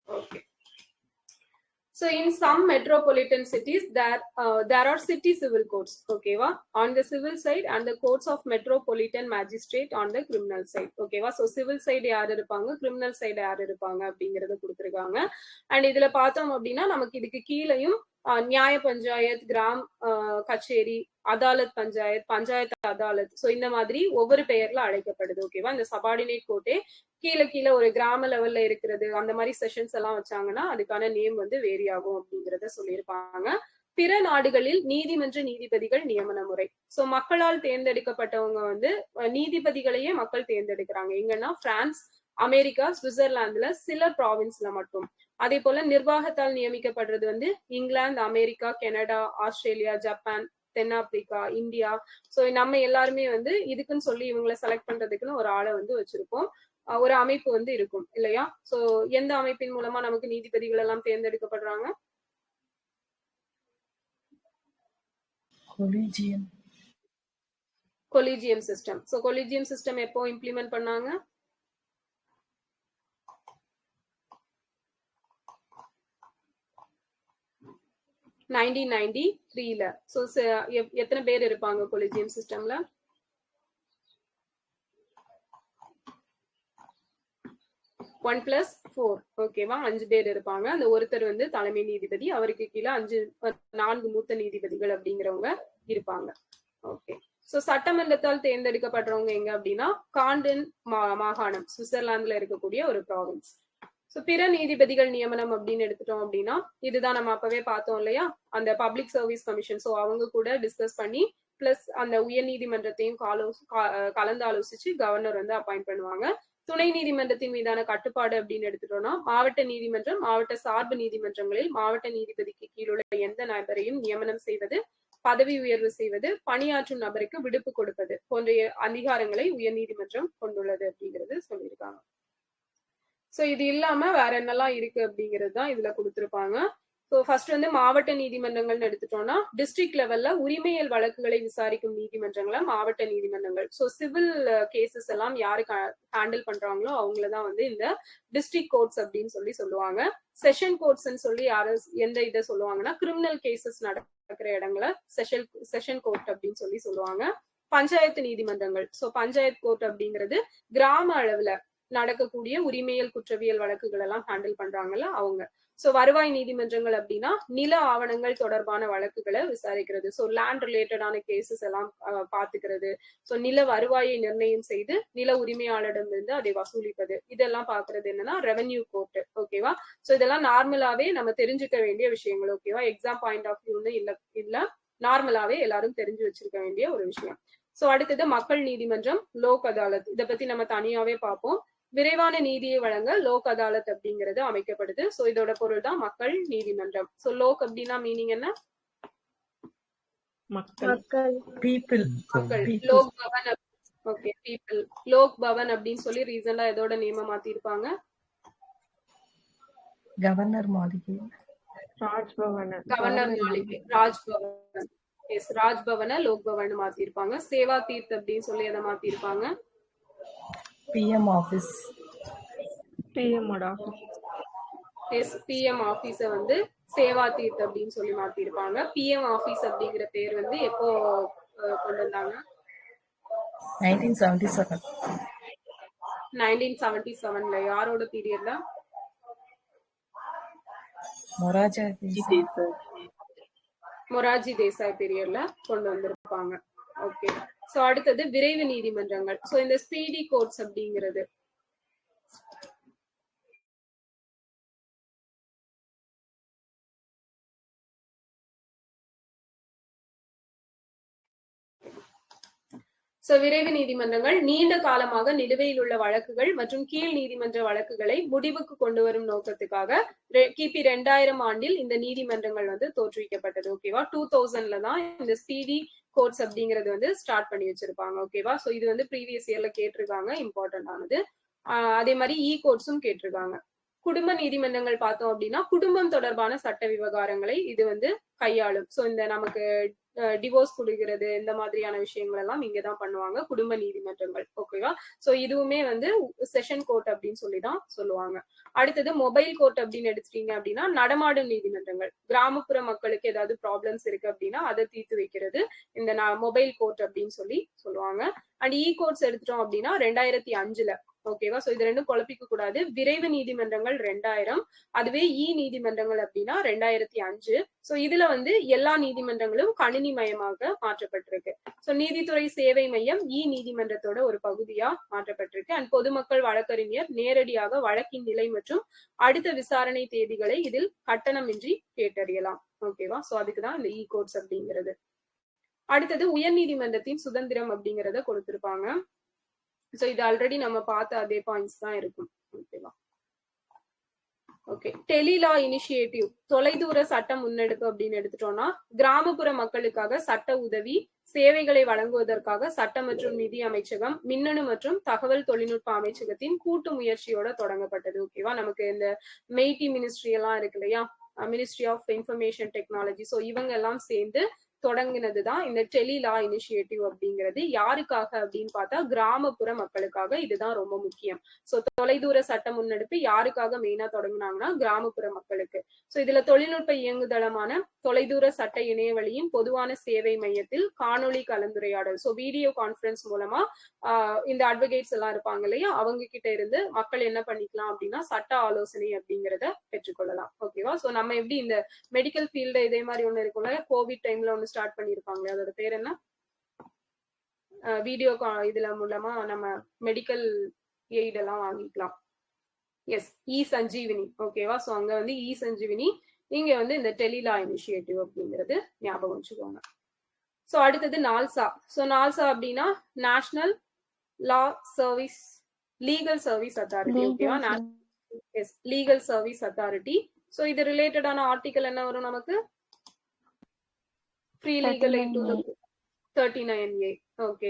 Okay. So in some metropolitan cities, there are city civil courts. Okay, on the civil side, and the courts of metropolitan magistrate on the criminal side. Okay, so civil side யார் இருப்பாங்க, criminal side யார் இருப்பாங்க அப்படிங்கறத கொடுத்திருக்காங்க. And இதுல பார்த்தோம் அப்படின்னா நமக்கு இதுக்கு கீழையும் நியாய பஞ்சாயத், கிராம் கச்சேரி, அதாலத் பஞ்சாயத், பஞ்சாயத்து அதாலத், சோ இந்த மாதிரி ஒவ்வொரு பெயர்ல அழைக்கப்படுது. ஓகேவா? இந்த சபார்டினேட் கோர்ட்டே கீழே ஒரு கிராம லெவல்ல இருக்கிறது, அந்த மாதிரி செஷன்ஸ் எல்லாம் வச்சாங்கன்னா அதுக்கான நேம் வந்து வேரி ஆகும் அப்படிங்கறத சொல்லியிருப்பாங்க. பிற நாடுகளில் நீதிமன்ற நீதிபதிகள் நியமன முறை. சோ மக்களால் தேர்ந்தெடுக்கப்பட்டவங்க வந்து நீதிபதிகளையே மக்கள் தேர்ந்தெடுக்கிறாங்க. எங்கன்னா பிரான்ஸ், அமெரிக்கா, சுவிட்சர்லாந்துல சில ப்ராவின்ஸ்ல மட்டும். அதே போல நிர்வாகத்தால் நியமிக்கப்படுறது வந்து England, America, Canada, Australia, Japan, தென்னாப்பிரிக்கா, இந்தியா. சோ நம்ம எல்லாருமே வந்து இதுக்குன்னு சொல்லி இவங்களை செலக்ட் பண்றதுக்குன்னு ஒரு ஆளை வந்து வச்சிருப்போம். ஒரு அமைப்பு வந்து இருக்கும் இல்லையா? சோ எந்த அமைப்பின் மூலமா நமக்கு நீதிபதிகள் எல்லாம் தேர்ந்தெடுக்கப்படுறாங்க? Collegium system. So collegium system எப்போ இம்ப்ளிமெண்ட் பண்ணாங்க? ல. சோ எத்தனை பேர் இருப்பாங்க கொலிஜியம் சிஸ்டம்ல? 1+4. ஓகேவா? 5 பேர் இருப்பாங்க. அந்த ஒருத்தர் வந்து தலைமை நீதிபதி, அவருக்கு கீழே 4 மூத்த நீதிபதிகள் அப்படிங்கிறவங்க இருப்பாங்க. ஓகே. சோ சட்டமன்றத்தால் தேர்ந்தெடுக்கப்படுறவங்க எங்க அப்படின்னா காண்டன் மாகாணம், சுவிட்சர்லாந்துல இருக்கக்கூடிய ஒரு ப்ராவின்ஸ். சோ பிற நீதிபதிகள் நியமனம் அப்படின்னு எடுத்துட்டோம் அப்படின்னா இதுதான் நம்ம அப்பவே பார்த்தோம் இல்லையா, அந்த பப்ளிக் சர்வீஸ் கமிஷன். சோ அவங்க கூட டிஸ்கஸ் பண்ணி பிளஸ் அந்த உயர் நீதிமன்றத்தையும் கலந்து ஆலோசிச்சு கவர்னர் வந்து அப்பாயிண்ட் பண்ணுவாங்க. துணை நீதிமன்றத்தின் மீதான கட்டுப்பாடு அப்படின்னு எடுத்துட்டோம்னா மாவட்ட நீதிமன்றம், மாவட்ட சார்பு நீதிமன்றங்களில் மாவட்ட நீதிபதிக்கு கீழுள்ள எந்த நபரையும் நியமனம் செய்வது, பதவி உயர்வு செய்வது, பணியாற்றும் நபருக்கு விடுப்பு கொடுப்பது போன்ற அதிகாரங்களை உயர் நீதிமன்றம் கொண்டுள்ளது அப்படிங்கிறது சொல்லியிருக்காங்க. சோ இது இல்லாம வேற என்னெல்லாம் இருக்கு அப்படிங்கிறது தான் இதுல கொடுத்திருப்பாங்க. ஸோ ஃபர்ஸ்ட் வந்து மாவட்ட நீதிமன்றங்கள்னு எடுத்துட்டோம்னா டிஸ்ட்ரிக்ட் லெவல்ல உரிமையியல் வழக்குகளை விசாரிக்கும் நீதிமன்றங்களை மாவட்ட நீதிமன்றங்கள். ஸோ சிவில் கேசஸ் எல்லாம் யாரு ஹேண்டில் பண்றாங்களோ அவங்களதான் வந்து இந்த டிஸ்ட்ரிக்ட் கோர்ட்ஸ் அப்படின்னு சொல்லி சொல்லுவாங்க. செஷன் கோர்ட்ஸ்ன்னு சொல்லி யாரு எந்த இதை சொல்லுவாங்கன்னா கிரிமினல் கேசஸ் நடக்கிற இடங்களை செஷன் கோர்ட் அப்படின்னு சொல்லி சொல்லுவாங்க. பஞ்சாயத்து நீதிமன்றங்கள். ஸோ பஞ்சாயத்து கோர்ட் அப்படிங்கிறது கிராம அளவுல நடக்கக்கூடிய உரிமையியல் குற்றவியல் வழக்குகள் எல்லாம் ஹேண்டில் பண்றாங்கல்ல அவங்க. சோ வருவாய் நீதிமன்றங்கள் அப்படின்னா நில ஆவணங்கள் தொடர்பான வழக்குகளை விசாரிக்கிறது. சோ லேண்ட் ரிலேட்டடான கேசஸ் எல்லாம் பாத்துக்கிறது. சோ நில வருவாயை நிர்ணயம் செய்து நில உரிமையாளரிடமிருந்து அதை வசூலிப்பது, இதெல்லாம் பாக்குறது என்னன்னா ரெவென்யூ கோர்ட். ஓகேவா? சோ இதெல்லாம் நார்மலாவே நம்ம தெரிஞ்சுக்க வேண்டிய விஷயங்கள். ஓகேவா? எக்ஸாம் பாயிண்ட் ஆஃப் வியூன்னு இல்ல நார்மலாவே எல்லாரும் தெரிஞ்சு வச்சிருக்க வேண்டிய ஒரு விஷயம். சோ அடுத்தது மக்கள் நீதிமன்றம், லோக் அதாலத். இதை பத்தி நம்ம தனியாவே பார்ப்போம். விரைவான நீதியை வழங்க லோக் அதாலத் அப்படிங்கிறது அமைக்கப்படுது. சோ இதோட பொருள் தான் மக்கள் நீதிமன்றம். சோ லோக் அப்படின்னா மீனிங் என்ன? மக்கள். பீப்புள். மக்கள். லோக் பவன். Okay, people. லோக் பவன் அப்படின்னு சொல்லி ரீசன்டா எதோட நேம மாத்திருப்பாங்க? கவர்னர் மாளிகை. கவர்னர் மாளிகை, ராஜ்பவன். எஸ், ராஜ்பவனை லோக் பவன் மாத்திருப்பாங்க. சேவா தீர்த் அப்படின்னு சொல்லி எதை மாத்திருப்பாங்க? PM office. PM office. Yes, PM office வந்து சேவா தீர்த் அப்படின்னு சொல்லி மாத்திருப்பாங்க. பிஎம் ஆபீஸ் அப்படிங்கிற பேர் வந்து எப்போ கொண்டு வந்தாங்க? 1977. 1977ல யாரோட பீரியட்ல? மொரார்ஜி தேசாய் பீரியட்ல கொண்டு வந்திருப்பாங்க. ஓகே. சோ அடுத்தது விரைவு நீதிமன்றங்கள். சோ இந்த ஸ்பீடி கோர்ட்ஸ் அப்படிங்கிறது விரைவு நீதிமன்றங்கள் நீண்ட காலமாக நிலுவையில் உள்ள வழக்குகள் மற்றும் கீழ் நீதிமன்ற வழக்குகளை முடிவுக்கு கொண்டு வரும் நோக்கத்துக்காக கிபி 2000 ஆண்டில் இந்த நீதிமன்றங்கள் வந்து தோற்றுவிக்கப்பட்டது. ஓகேவா? 2000ல தான் இந்த ஸ்பீடி கோர்ட்ஸ் அப்படிங்கிறது வந்து ஸ்டார்ட் பண்ணி வச்சிருப்பாங்க. ஓகேவா? சோ இது வந்து ப்ரீவியஸ் இயர்ல கேட்டிருக்காங்க, இம்பார்ட்டன்ட் ஆனது. அதே மாதிரி இ கோர்ட்ஸும் கேட்டிருக்காங்க. குடும்ப நீதிமன்றங்கள் பார்த்தோம் அப்படின்னா குடும்பம் தொடர்பான சட்ட விவகாரங்களை இது வந்து கையாளும். சோ இந்த நமக்கு டிவோர்ஸ் கொடுக்கிறது இந்த மாதிரியான விஷயங்கள் எல்லாம் இங்கதான் பண்ணுவாங்க குடும்ப நீதிமன்றங்கள். ஓகேவா? சோ இதுவுமே வந்து செஷன் கோர்ட் அப்படின்னு சொல்லிதான் சொல்லுவாங்க. அடுத்தது மொபைல் கோர்ட் அப்படின்னு எடுத்துட்டீங்க அப்படின்னா நடமாடும் நீதிமன்றங்கள். கிராமப்புற மக்களுக்கு ஏதாவது ப்ராப்ளம்ஸ் இருக்கு அப்படின்னா அதை தீர்த்து வைக்கிறது இந்த மொபைல் கோர்ட் அப்படின்னு சொல்லி சொல்லுவாங்க. அண்ட் இ கோர்ட்ஸ் எடுத்துட்டோம் அப்படின்னா 2005ல. ஓகேவா? சோ இது ரெண்டும் குழப்பிக்க கூடாது. விரைவு நீதிமன்றங்கள் 2000, அதுவே இ நீதிமன்றங்கள் அப்படின்னா 2005. சோ இதுல வந்து எல்லா நீதிமன்றங்களும் கணினி மயமாக மாற்றப்பட்டிருக்கு. சோ நீதித்துறை சேவை மையம் இ நீதிமன்றத்தோட ஒரு பகுதியா மாற்றப்பட்டிருக்கு. அண்ட் பொதுமக்கள் வழக்கறிஞர் நேரடியாக வழக்கின் நிலை மற்றும் அடுத்த விசாரணை தேதிகளை இதில் கட்டணமின்றி கேட்டறியலாம். ஓகேவா? சோ அதுக்குதான் இந்த இ கோர்ட்ஸ் அப்படிங்கிறது. அடுத்தது உயர் நீதிமன்றத்தின் சுதந்திரம் அப்படிங்கறத கொடுத்திருப்பாங்க. சோ இது ஆல்ரெடி நம்ம பார்த்த அதே பாயிண்ட்ஸ் தான் இருக்கும். ஓகேவா? ஓகே. டெலிலா இனிஷியேட்டிவ், தொலைதூர சட்ட முன்னெடுப்பு அப்படின்னு எடுத்துட்டோம்னா கிராமப்புற மக்களுக்காக சட்ட உதவி சேவைகளை வழங்குவதற்காக சட்ட மற்றும் நிதி அமைச்சகம், மின்னணு மற்றும் தகவல் தொழில்நுட்ப அமைச்சகத்தின் கூட்டு முயற்சியோட தொடங்கப்பட்டது. ஓகேவா? நமக்கு இந்த மெய்டி மினிஸ்ட்ரி எல்லாம் இருக்கு இல்லையா, ministry of information technology. So இவங்க எல்லாம் சேர்ந்து தொடங்கினதுதான் இந்த டெலிலா இனிஷியேட்டிவ் அப்படிங்கிறது. யாருக்காக அப்படின்னு பார்த்தா கிராமப்புற மக்களுக்காக. இதுதான் ரொம்ப முக்கியம். சோ தொலைதூர சட்ட முன்னெடுப்பு யாருக்காக மெயினா தொடங்கினாங்கன்னா கிராமப்புற மக்களுக்கு. சோ இதுல தொழில்நுட்ப இயங்குதளமான தொலைதூர சட்ட இணையவழியின் பொதுவான சேவை மையத்தில் காணொலி கலந்துரையாடல், சோ வீடியோ கான்பரன்ஸ் மூலமா இந்த அட்வொகேட்ஸ் எல்லாம் இருப்பாங்க இல்லையா, அவங்க கிட்ட இருந்து மக்கள் என்ன பண்ணிக்கலாம் அப்படின்னா சட்ட ஆலோசனை அப்படிங்கிறத பெற்றுக்கொள்ளலாம். ஓகேவா? சோ நம்ம எப்படி இந்த மெடிக்கல் ஃபீல்டு இதே மாதிரி ஒண்ணு இருக்கும்ல, கோவிட் டைம்ல ஒண்ணு ஸ்டார்ட் பண்ணிருப்பாங்க, அதோட பேர் என்ன, வீடியோ இதுல மூலமா நம்ம மெடிக்கல் எய்ட் எல்லாம் வாங்கிக்கலாம். எஸ், இ சஞ்சீவினி. ஓகேவா? சோ அங்க வந்து இ சஞ்சீவினி, இங்க வந்து இந்த டெலிலா இனிஷியேட்டிவ் அப்படிங்கிறது ஞாபகம் வச்சுக்கோங்க. சோ அடுத்தது நால்சா. சோ நால்சா அப்படின்னா national law service legal service authority. ஓகேவா? Yes, legal service authority. So இது ரிலேட்டடான ஆர்டிகல் என்ன வரும் நமக்கு? Free legal aid 39A. Okay.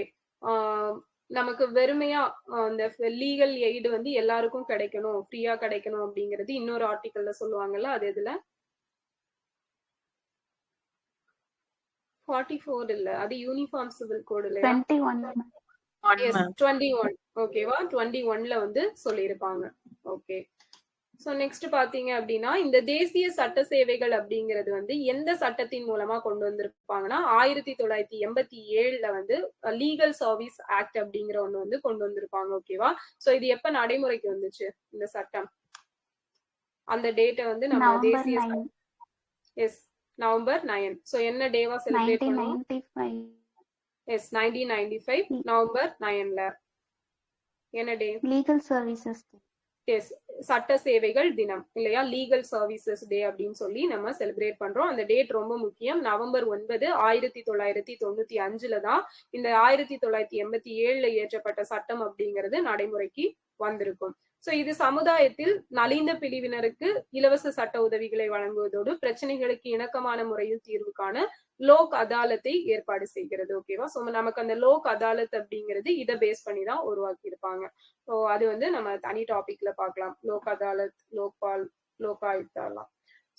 நமக்கு வெறுமையா அந்த லீகல் எய்டு வந்து எல்லாருக்கும் கிடைக்கணும், ஃப்ரீயா கிடைக்கணும் அப்படிங்கிறது இன்னொரு ஆர்டிக்கல்ல சொல்லுவாங்கல்ல, அது எதுல? 44 இல்ல, அது யூனிஃபார்ம் சிவில் கோட் இல்லையா? 21 ஓகேவா? 21ல வந்து சொல்லியிருப்பாங்க. ஓகே. சோ நெக்ஸ்ட் பாத்தீங்க அப்படின்னா இந்த தேசிய சட்ட சேவைகள் அப்படிங்கிறது வந்து எந்த சட்டத்தின் மூலமா கொண்டு வந்திருப்பாங்கன்னா 1987ல வந்து லீகல் சர்வீஸ் ஆக்ட் அப்படிங்கிற ஒண்ணு வந்து கொண்டு வந்திருப்பாங்க. ஓகேவா? சோ இது எப்ப நடைமுறைக்கு வந்துச்சு இந்த சட்டம்? அந்த டேட்டை வந்து நம்ம தேசிய எஸ் நவம்பர் 9. சோ என்ன டேவா செலிப்ரேட் பண்ணுவோம்? எஸ் 1995 நவம்பர் 9ல என்ன டே? Legal services. எஸ் சட்ட சேவைகள் தினம் இல்லையா? லீகல் சர்வீசஸ் டே அப்படின்னு சொல்லி நம்ம செலிப்ரேட் பண்றோம். அந்த டேட் ரொம்ப முக்கியம். நவம்பர் 9 1995ல தான் இந்த 1987ல இயற்றப்பட்ட சட்டம் அப்படிங்கிறது நடைமுறைக்கு வந்திருக்கும். சோ இது சமுதாயத்தில் நலிந்த பிரிவினருக்கு இலவச சட்ட உதவிகளை வழங்குவதோடு பிரச்சனைகளுக்கு இணக்கமான முறையில் தீர்வு காண லோக் அதாலத்தை ஏற்பாடு செய்கிறது. ஓகேவா? சோ நமக்கு அந்த லோக் அதாலத் அப்படிங்கிறது இதை பேஸ் பண்ணி தான் உருவாக்கி இருப்பாங்க. ஸோ அது வந்து நம்ம தனி டாபிக்ல பார்க்கலாம். லோக் அதாலத், லோக்பால், லோகாயுக்தாலாம்.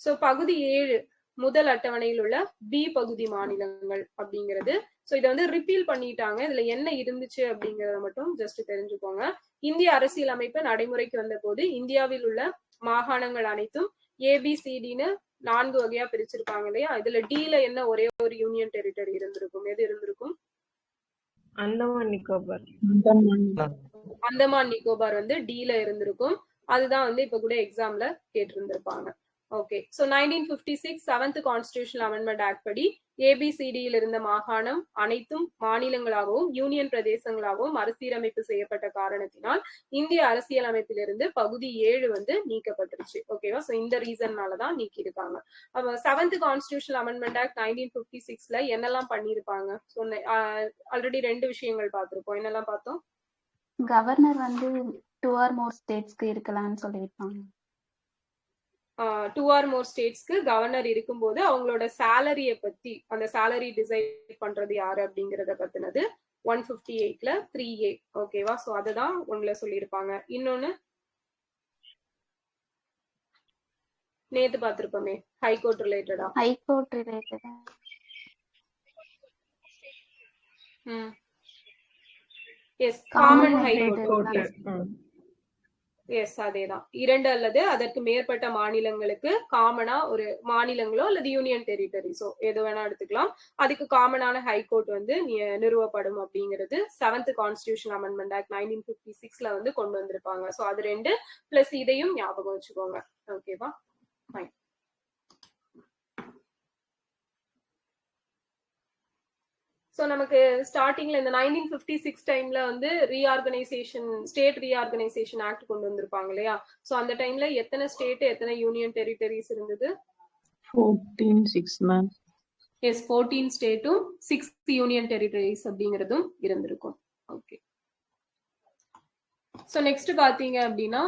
ஸோ பகுதி 7 முதல் அட்டவணையில் உள்ள பி பகுதி மாநிலங்கள் அப்படிங்கிறது. ஸோ இதை வந்து ரிப்பீல் பண்ணிட்டாங்க. இதுல என்ன இருந்துச்சு அப்படிங்கறத மட்டும் ஜஸ்ட் தெரிஞ்சுக்கோங்க. இந்திய அரசியல் அமைப்பு நடைமுறைக்கு வந்த போது இந்தியாவில் உள்ள மாகாணங்கள் அனைத்தும் ஏபிசிடின்னு 4 வகையா பிரிச்சிருக்காங்க இல்லையா? இதுல டில என்ன ஒரே ஒரு யூனியன் டெரிட்டரி இருந்திருக்கும்? எது இருந்திருக்கும்? அந்தமான் நிக்கோபார். அந்தமான் நிக்கோபார் வந்து டில இருந்திருக்கும். அதுதான் வந்து இப்ப கூட எக்ஸாம்ல கேட்டிருந்திருப்பாங்க. Okay. So 1956 7th constitutional amendment act படி ஏபிசிடியில் இருந்த மாகாணம் அனைத்தும் மாநிலங்களாகவும் யூனியன் பிரதேசங்களாகவும் மறுசீரமைப்பு செய்யப்பட்ட காரணத்தினால் இந்திய அரசியல் அமைப்பிலிருந்து பகுதி 7 வந்து நீக்கப்பட்டுருச்சு. ஓகேவா? சோ இந்த ரீசன்னாலதான் நீக்கி இருக்காங்க. 7th கான்ஸ்டிடியூஷனல் அமெண்ட்மெண்ட் ஆக்ட் 1956ல என்னெல்லாம் பண்ணிருப்பாங்க? ஆல்ரெடி 2 விஷயங்கள் பார்த்திருப்போம். என்னெல்லாம் பார்த்தோம்? கவர்னர் வந்து 2 or more ஸ்டேட்ஸ்க்கு இருக்கலாம்னு சொல்லியிருப்பாங்க. 2 or more ஸ்டேட்ஸ்க்கு கவர்னர் இருக்கும்போது அவங்களோட சேலரிய பத்தி, அந்த சேலரி டிசைட் பண்றது யாரு அப்படிங்கறத பத்தினது 158ல 3A. ஓகேவா? சோ அததான் ஒண்ணுல சொல்லியிருப்பாங்க. இன்னொன்னு நேத்து பார்த்திருப்போமே, ஹைகோர்ட் ரிலேட்டடா. ஹைகோர்ட் ரிலேட்டடா. Yes common high court. High court. Yes அதேதான். 2 அல்லது அதற்கு மேற்பட்ட மாநிலங்களுக்கு காமனா ஒரு மாநிலங்களோ அல்லது யூனியன் டெரிட்டரிஸோ எது வேணா எடுத்துக்கலாம். அதுக்கு காமனான ஹைகோர்ட் வந்து நிறுவப்படும் அப்படிங்கிறது 7th கான்ஸ்டிடியூஷன் அமெண்ட்மெண்ட் ஆக்ட் 1956ல வந்து கொண்டு வந்திருப்பாங்க. சோ அது 2 பிளஸ் இதையும் ஞாபகம் வச்சுக்கோங்க. ஓகேவா? ஃபைன். ஸோ நமக்கு ஸ்டார்டிங்ல இந்த 1956 டைம்ல வந்து ஸ்டேட் ரீஆர்கனைசேஷன் ஆக்ட் கொண்டு வந்திருப்பாங்க இல்லையா? ஸோ அந்த டைம்ல எத்தனை ஸ்டேட் எத்தனை யூனியன் டெரிட்டரிஸ் இருந்தது? 14 மேம். எஸ் 14 ஸ்டேட்டும் 6 யூனியன் டெரிட்டரிஸ் அப்படிங்கிறதும் இருந்திருக்கும். ஓகே. ஸோ நெக்ஸ்ட் பாத்தீங்க அப்படின்னா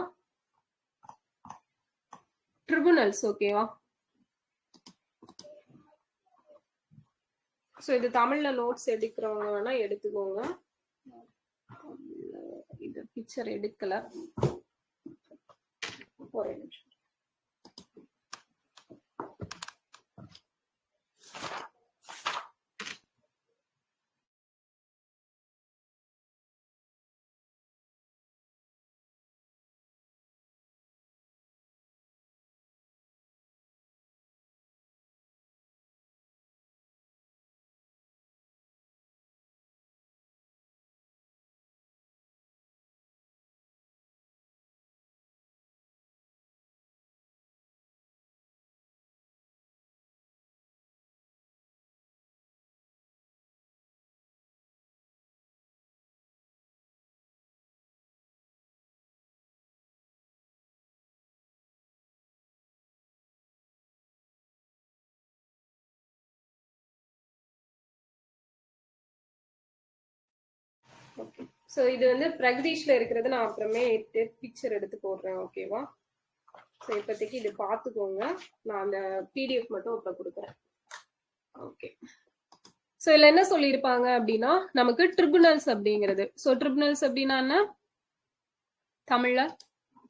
ட்ரிபுனல்ஸ். ஓகேவா? ஸோ இது தமிழ்ல நோட்ஸ் எடுக்கிறவங்க வேணா எடுத்துக்கோங்க. இது பிக்சர் எடுக்கல. ஒரே நிமிஷம். ஓகே. ஸோ இது வந்து பிரகதீஷ்ல இருக்கிறது. நான் அப்புறமே பிக்சர் எடுத்து போடுறேன். ஓகேவா? ஸோ இப்போதைக்கு இது பார்த்துக்கோங்க. நான் அந்த பிடிஎஃப் மட்டும் இப்போ கொடுக்குறேன். ஓகே. சோ இதுல என்ன சொல்லியிருப்பாங்க அப்படின்னா நமக்கு ட்ரிபுனல்ஸ் அப்படிங்கிறது. சோ ட்ரிபுனல்ஸ் அப்படின்னா என்ன தமிழ்ல?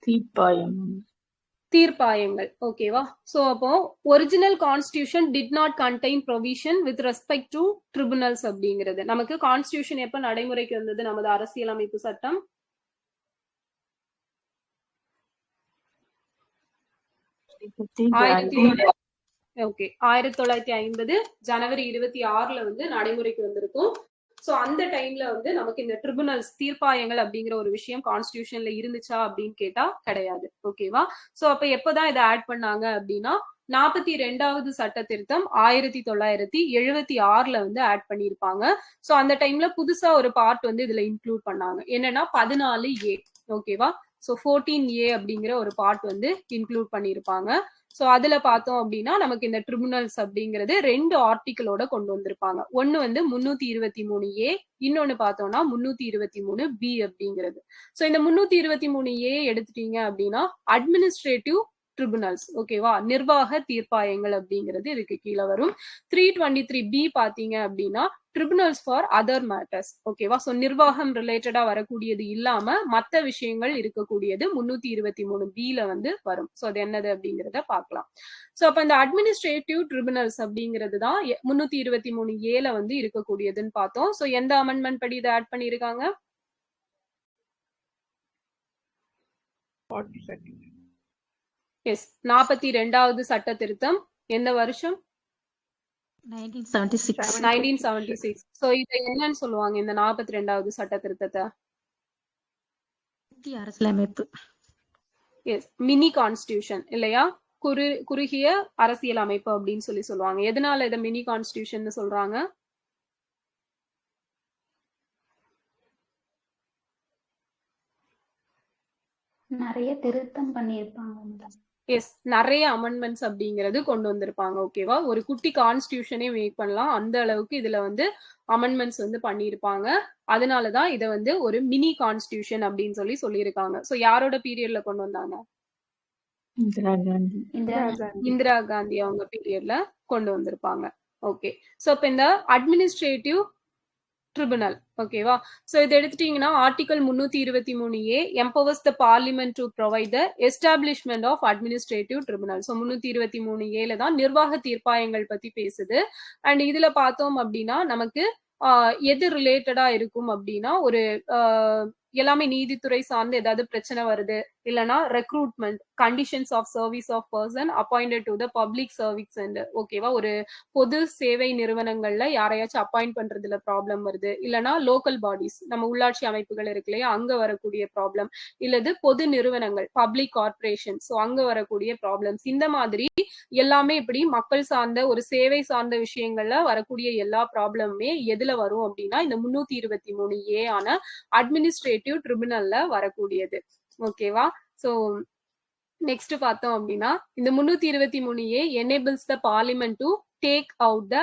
தீர்ப்பாயம். தீர்ப்பாயங்கள். ஓகேவா? சோ அப்போ original constitution did not contain provision with respect to tribunals அப்படிங்கிறது. நமக்கு கான்ஸ்டிடியூஷன் எப்ப நடைமுறைக்கு வந்தது? நமது அரசியலமைப்பு சட்டம் 1950 ஜனவரி 26ல வந்து நடைமுறைக்கு வந்திருக்கும். சோ அந்த டைம்ல வந்து நமக்கு இந்த ட்ரிபுனல்ஸ் தீர்ப்பாயங்கள் அப்படிங்கிற ஒரு விஷயம் கான்ஸ்டிடியூஷன்ல இருந்துச்சா அப்படின்னு கேட்டா கிடையாது. ஓகேவா? சோ அப்ப எப்பதான் இதை ஆட் பண்ணாங்க அப்படின்னா 42வது சட்ட திருத்தம் 1976ல வந்து ஆட் பண்ணியிருப்பாங்க. சோ அந்த டைம்ல புதுசா ஒரு பார்ட் வந்து இதுல இன்க்ளூட் பண்ணாங்க. என்னன்னா 14A. ஓகேவா? சோ 14A அப்படிங்கிற ஒரு பார்ட் வந்து இன்க்ளூட் பண்ணியிருப்பாங்க. சோ அதுல பார்த்தோம் அப்படின்னா நமக்கு இந்த ட்ரிபுனல்ஸ் அப்படிங்கிறது 2 ஆர்டிகிளோட கொண்டு வந்திருப்பாங்க. ஒன்னு வந்து 323A, இன்னொன்னு பார்த்தோம்னா 323B அப்படிங்கிறது. சோ இந்த 323A எடுத்துட்டீங்க அப்படின்னா அட்மினிஸ்ட்ரேட்டிவ் ட்ரிபுனல்ஸ். ஓகேவா? நிர்வாக தீர்ப்பாயங்கள் அப்படிங்கிறது இதுக்கு கீழே வரும். 323B பாத்தீங்க அப்படின்னா ட்ரிபுனல்ஸ் ஃபார் அதர் மேட்டர்ஸ். ஓகேவா? சோ நிர்வாகம் ரிலேட்டடா வரக்கூடியது இல்லாம மத்த விஷயங்கள் இருக்கக்கூடியது 323Bல வந்து வரும். சோ அது என்னது அப்படிங்கறத பார்க்கலாம். சோ அப்ப இந்த அட்மினிஸ்ட்ரேட்டிவ் ட்ரிபுனல்ஸ் அப்படிங்கிறது தான் 323Aல வந்து இருக்கக்கூடியதுன்னு பார்த்தோம். சோ எந்த அமெண்ட்மெண்ட் படி இதை ஆட் பண்ணிருக்காங்க? 42வது சட்ட திருத்தம் எந்த வருஷம்? 1976. சோ இதை என்னன்னு சொல்லுவாங்க இந்த 42வது சட்ட திருத்தத்தை? அரசியலமைப்பு. எஸ், மினி கான்ஸ்டிடியூஷன் இல்லையா? குறுகிய அரசியல் அமைப்பு அப்படின்னு சொல்லுவாங்க. எதனால இதை மினி கான்ஸ்டிடியூஷன் சொல்றாங்க? நிறைய திருத்தம் பண்ணியிருப்பாங்க. எஸ், நிறைய அமெண்ட்மெண்ட்ஸ் அப்படிங்கிறது கொண்டு வந்திருப்பாங்க. ஓகேவா? ஒரு குட்டி கான்ஸ்டிடியூஷனே மேக் பண்ணலாம், அந்த அளவுக்கு இதுல வந்து அமெண்ட்மெண்ட்ஸ் வந்து பண்ணியிருப்பாங்க. அதனாலதான் இதை வந்து ஒரு மினி கான்ஸ்டிடியூஷன் அப்படின்னு சொல்லியிருக்காங்க. சோ யாரோட பீரியட்ல கொண்டு வந்தாங்க? இந்திரா காந்தி அவங்க பீரியட்ல கொண்டு வந்திருப்பாங்க. ஓகே. சோ இப்ப இந்த அட்மினிஸ்ட்ரேட்டிவ் ட்ரிபுனல். ஓகேவா? சோ இதை எடுத்துட்டீங்கன்னா article 323A empowers the parliament to provide the establishment of administrative tribunal. So 323Aல தான் நிர்வாக தீர்ப்பாயங்கள் பத்தி பேசுது. அண்ட் இதுல பார்த்தோம் அப்படின்னா நமக்கு எது ரிலேட்டடா இருக்கும் அப்படின்னா ஒரு எல்லாமே நீதித்துறை சார்ந்து ஏதாவது பிரச்சனை வருது, இல்லைன்னா recruitment, conditions of service of person appointed to the public service centre. ஓகேவா? ஒரு பொது சேவை நிறுவனங்கள்ல யாரையாச்சும் அப்பாயிண்ட் பண்றதுல ப்ராப்ளம் வருது, இல்லைன்னா லோக்கல் பாடிஸ் நம்ம உள்ளாட்சி அமைப்புகள் இருக்கு இல்லையா, அங்க வரக்கூடிய ப்ராப்ளம், இல்லது பொது நிறுவனங்கள் பப்ளிக் கார்பரேஷன், ஸோ அங்க வரக்கூடிய ப்ராப்ளம்ஸ், இந்த மாதிரி எல்லாமே இப்படி மக்கள் சார்ந்த ஒரு சேவை சார்ந்த விஷயங்கள்ல வரக்கூடிய எல்லா ப்ராப்ளமுமே எதுல வரும் அப்படின்னா இந்த 323A ஆன அட்மினிஸ்ட்ரேட்டிவ் ட்ரிபுனல்ல வரக்கூடியது. ஓகேவா? சோ நெக்ஸ்ட் பார்த்தோம் அப்படின்னா இந்த 323A enables the parliament to take out the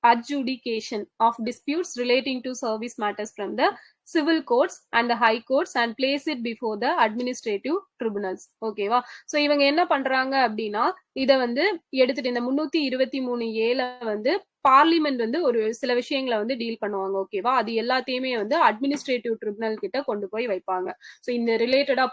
adjudication of disputes relating to service matters from the civil courts and the high courts and place it before the administrative tribunals. ஓகேவா? So இவங்க என்ன பண்றாங்க அப்படின்னா இத வந்து எடுத்துட்டு இந்த 323Aல வந்து பார்லிமெண்ட் வந்து ஒரு சில விஷயங்களை வந்து டீல் பண்ணுவாங்க. ஓகேவா? அது எல்லாத்தையுமே வந்து அட்மினிஸ்ட்ரேட்டிவ் ட்ரிபுனல் கிட்ட கொண்டு போய் வைப்பாங்க. சோ இந்த ரிலேட்டடா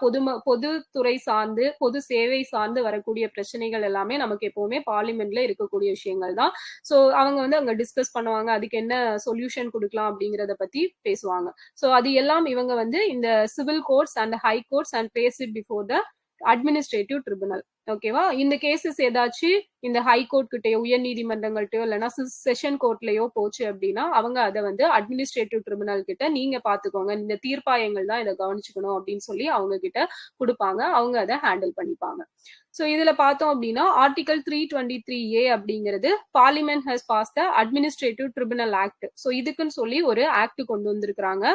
பொதுத்துறை சார்ந்து பொது சேவை சார்ந்து வரக்கூடிய பிரச்சனைகள் எல்லாமே நமக்கு எப்பவுமே பார்லிமெண்ட்ல இருக்கக்கூடிய விஷயங்கள் தான். சோ அவங்க வந்து அங்க டிஸ்கஸ் பண்ணுவாங்க, அதுக்கு என்ன சொல்யூஷன் கொடுக்கலாம் அப்படிங்கறத பத்தி பேசுவாங்க. சோ அது எல்லாம் இவங்க வந்து இந்த civil courts and high courts and place it before the administrative tribunal. ஓகேவா? இந்த கேசஸ் ஏதாச்சும் இந்த ஹை கோர்ட் கிட்டயோ உயர் நீதிமன்றங்கள்ட்டயோ இல்லைன்னா செஷன் கோர்ட்லயோ போச்சு அப்படின்னா அவங்க அதை வந்து அட்மினிஸ்ட்ரேட்டிவ் ட்ரிபுனல் கிட்ட நீங்க பாத்துக்கோங்க, இந்த தீர்ப்பாயங்கள் தான் இதை கவனிச்சுக்கணும் அப்படின்னு சொல்லி அவங்க கிட்ட கொடுப்பாங்க. அவங்க அதை ஹேண்டில் பண்ணிப்பாங்க. சோ இதுல பார்த்தோம் அப்படின்னா ஆர்டிகல் 323A அப்படிங்கிறது parliament has pass the administrative tribunal act. So இதுக்குன்னு சொல்லி ஒரு ஆக்ட் கொண்டு வந்திருக்காங்க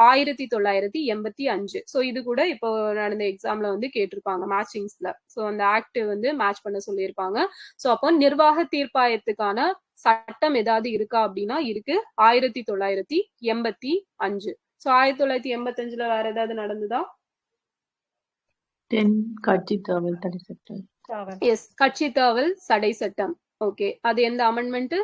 1985. சோ இது கூட இப்போ நடந்த எக்ஸாம்ல வந்து கேட்டிருப்பாங்க மேட்சிங்ஸ்ல. சோ அந்த ஆக்ட் வந்து மேட்ச் பண்ண சொல்லியிருப்பாங்க. சோ அப்போ நிர்வாக தீர்ப்பாயத்துக்கான சட்டம் ஏதாவது இருக்கா அப்படின்னா இருக்கு, 1985. சோ 1985ல வேற ஏதாவது நடந்துதா? கட்சி தாவல் தடை சட்டம். எஸ், கட்சி தாவல் தடை சட்டம். ஓகே, அது எந்த அமெண்ட்மெண்ட்?